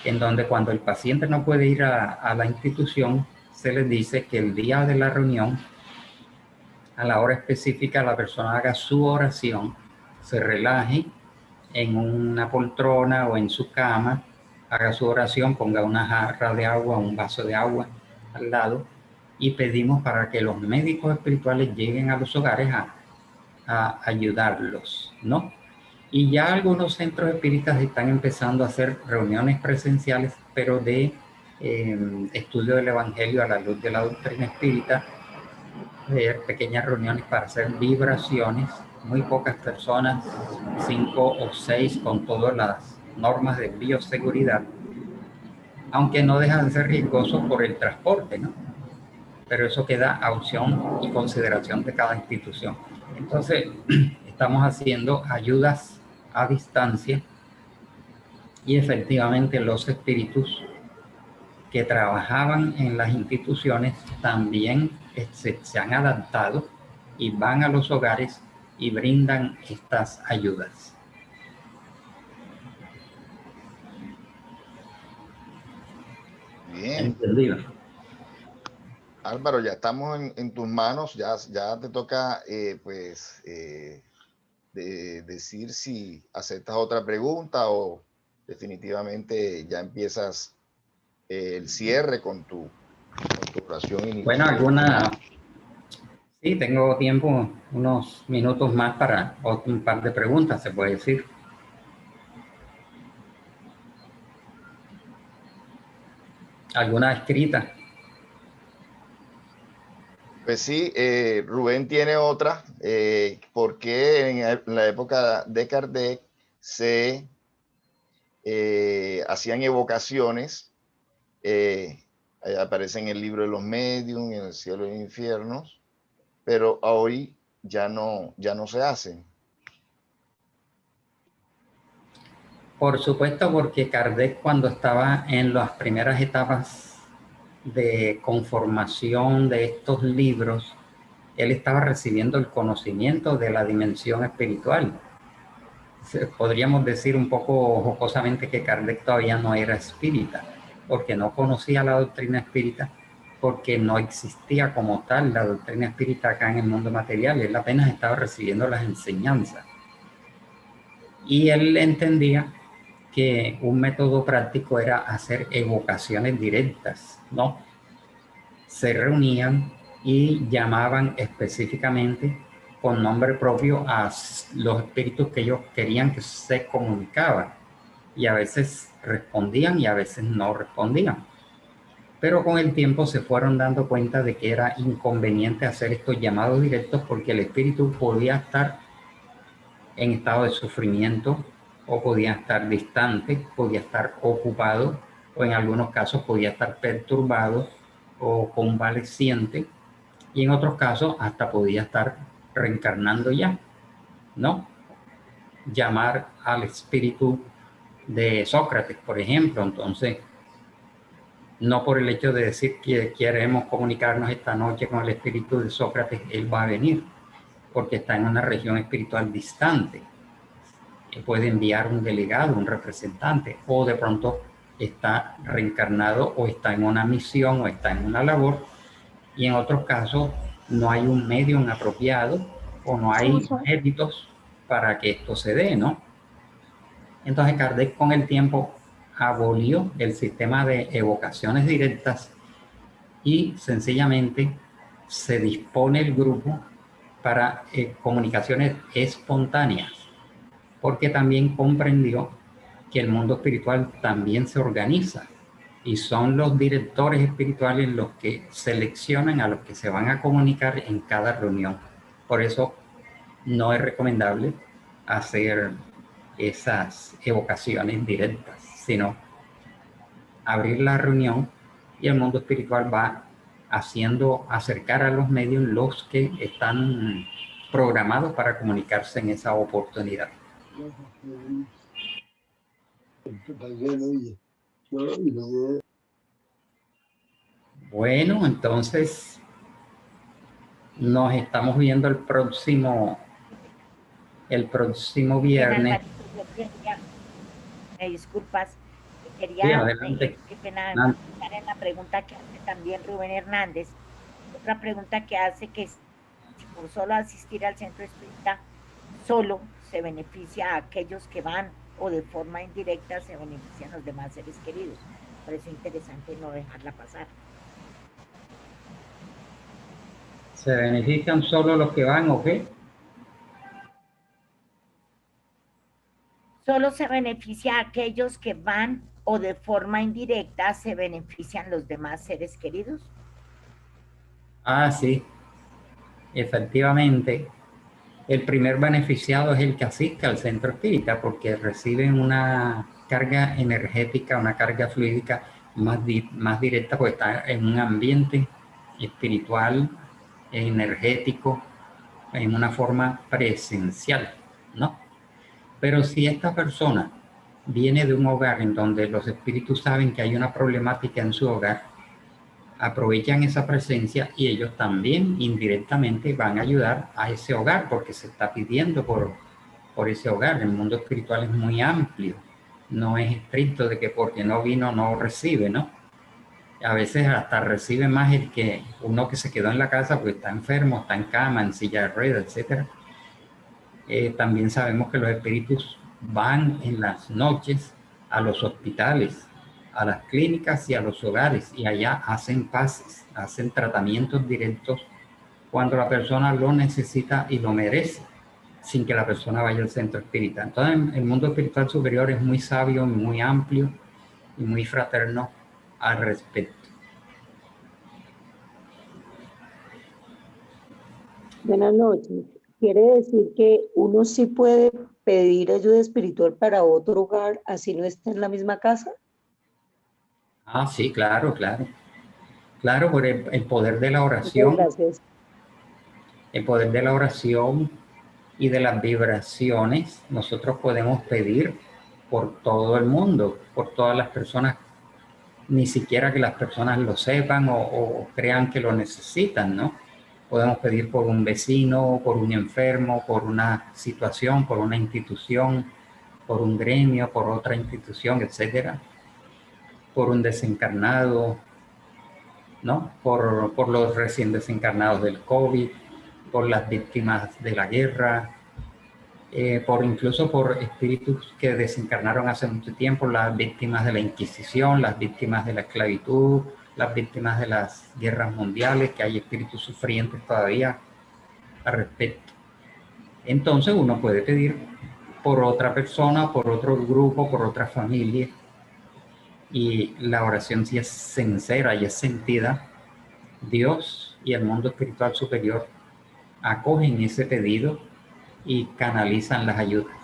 en donde cuando el paciente no puede ir a la institución, se les dice que el día de la reunión, a la hora específica, la persona haga su oración, se relaje en una poltrona o en su cama, haga su oración, ponga una jarra de agua, un vaso de agua al lado, y pedimos para que los médicos espirituales lleguen a los hogares a ayudarlos, ¿no? Y ya algunos centros espíritas están empezando a hacer reuniones presenciales, pero de estudio del Evangelio a la luz de la doctrina espírita, pequeñas reuniones para hacer vibraciones, muy pocas personas, 5 o 6 con todas las normas de bioseguridad, aunque no deja de ser riesgoso por el transporte, ¿no? Pero eso queda a opción y consideración de cada institución. Entonces, estamos haciendo ayudas a distancia y efectivamente los espíritus que trabajaban en las instituciones también se han adaptado y van a los hogares y brindan estas ayudas. Bien. ¿Entendido? Álvaro, ya estamos en tus manos, ya te toca decir si aceptas otra pregunta o definitivamente ya empiezas el cierre con tu oración inicial. Bueno, alguna... Sí, tengo tiempo, unos minutos más para un par de preguntas, se puede decir. ¿Alguna escrita? Pues sí, Rubén tiene otra. ¿Por qué en la época de Kardec se hacían evocaciones? Aparece en el libro de los medium, en el cielo y los infiernos, pero hoy ya no se hacen. Por supuesto, porque Kardec, cuando estaba en las primeras etapas de conformación de estos libros, él estaba recibiendo el conocimiento de la dimensión espiritual. Podríamos decir un poco jocosamente que Kardec todavía no era espírita, porque no conocía la doctrina espírita, porque no existía como tal la doctrina espírita acá en el mundo material. Él apenas estaba recibiendo las enseñanzas. Y él entendía que un método práctico era hacer evocaciones directas, ¿no? Se reunían y llamaban específicamente con nombre propio a los espíritus que ellos querían que se comunicaban. Y a veces respondían y a veces no respondían. Pero con el tiempo se fueron dando cuenta de que era inconveniente hacer estos llamados directos porque el espíritu podía estar en estado de sufrimiento o podía estar distante, podía estar ocupado o en algunos casos podía estar perturbado o convaleciente y en otros casos hasta podía estar reencarnando ya, ¿no? Llamar al espíritu de Sócrates, por ejemplo. Entonces, no por el hecho de decir que queremos comunicarnos esta noche con el espíritu de Sócrates, él va a venir, porque está en una región espiritual distante. Él puede enviar un delegado, un representante, o de pronto está reencarnado o está en una misión o está en una labor, y en otros casos no hay un medio apropiado o no hay méritos para que esto se dé, ¿no? Entonces Kardec con el tiempo abolió el sistema de evocaciones directas y sencillamente se dispone el grupo para comunicaciones espontáneas, porque también comprendió que el mundo espiritual también se organiza y son los directores espirituales los que seleccionan a los que se van a comunicar en cada reunión. Por eso no es recomendable hacer esas evocaciones directas, sino abrir la reunión y el mundo espiritual va haciendo acercar a los medios los que están programados para comunicarse en esa oportunidad. Bueno, entonces nos estamos viendo el próximo viernes. Me disculpas, quería, sí, adelante. qué pena en la pregunta que hace también Rubén Hernández, otra pregunta que hace que si por solo asistir al centro espírita solo se beneficia a aquellos que van o de forma indirecta se benefician los demás seres queridos. Por eso es interesante no dejarla pasar. ¿Se benefician solo los que van o qué? Solo se beneficia a aquellos que van o de forma indirecta se benefician los demás seres queridos. Ah, sí, efectivamente. El primer beneficiado es el que asiste al centro espírita porque reciben una carga energética, una carga fluídica más directa, porque está en un ambiente espiritual, energético, en una forma presencial, ¿no? Pero si esta persona viene de un hogar en donde los espíritus saben que hay una problemática en su hogar, aprovechan esa presencia y ellos también indirectamente van a ayudar a ese hogar porque se está pidiendo por ese hogar. El mundo espiritual es muy amplio, no es estricto de que porque no vino no recibe, ¿no? A veces hasta recibe más el que uno que se quedó en la casa porque está enfermo, está en cama, en silla de ruedas, etc. También sabemos que los espíritus van en las noches a los hospitales, a las clínicas y a los hogares, y allá hacen pases, hacen tratamientos directos cuando la persona lo necesita y lo merece, sin que la persona vaya al centro espírita. Entonces, el mundo espiritual superior es muy sabio, muy amplio y muy fraterno al respecto. Buenas noches. ¿Quiere decir que uno sí puede pedir ayuda espiritual para otro hogar, así no está en la misma casa? Ah, sí, claro, claro. Claro, por el poder de la oración. Gracias. El poder de la oración y de las vibraciones, nosotros podemos pedir por todo el mundo, por todas las personas, ni siquiera que las personas lo sepan o crean que lo necesitan, ¿no? Podemos pedir por un vecino, por un enfermo, por una situación, por una institución, por un gremio, por otra institución, etcétera, por un desencarnado, ¿no? Por los recién desencarnados del COVID, por las víctimas de la guerra, incluso por espíritus que desencarnaron hace mucho tiempo, las víctimas de la Inquisición, las víctimas de la esclavitud, las víctimas de las guerras mundiales, que hay espíritus sufrientes todavía al respecto. Entonces uno puede pedir por otra persona, por otro grupo, por otra familia, y la oración si es sincera y es sentida, Dios y el mundo espiritual superior acogen ese pedido y canalizan las ayudas.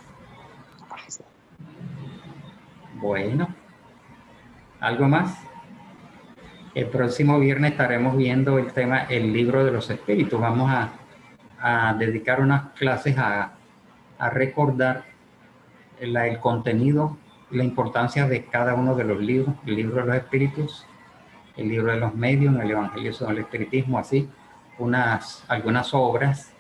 Bueno, ¿algo más? El próximo viernes estaremos viendo el tema, el libro de los espíritus. Vamos a dedicar unas clases a recordar el contenido la importancia de cada uno de los libros, el libro de los espíritus, el libro de los medios, el Evangelio según el Espiritismo, así, algunas obras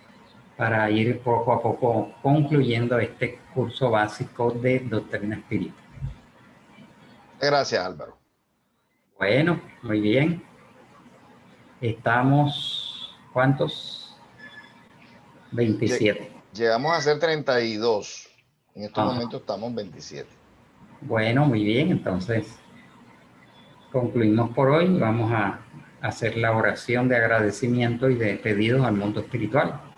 para ir poco a poco concluyendo este curso básico de doctrina espírita. Gracias, Álvaro. Bueno, muy bien. Estamos, ¿cuántos? 27. Llegamos a ser 32. En estos momentos estamos 27. Bueno, muy bien. Entonces, concluimos por hoy. Vamos a hacer la oración de agradecimiento y de pedidos al mundo espiritual.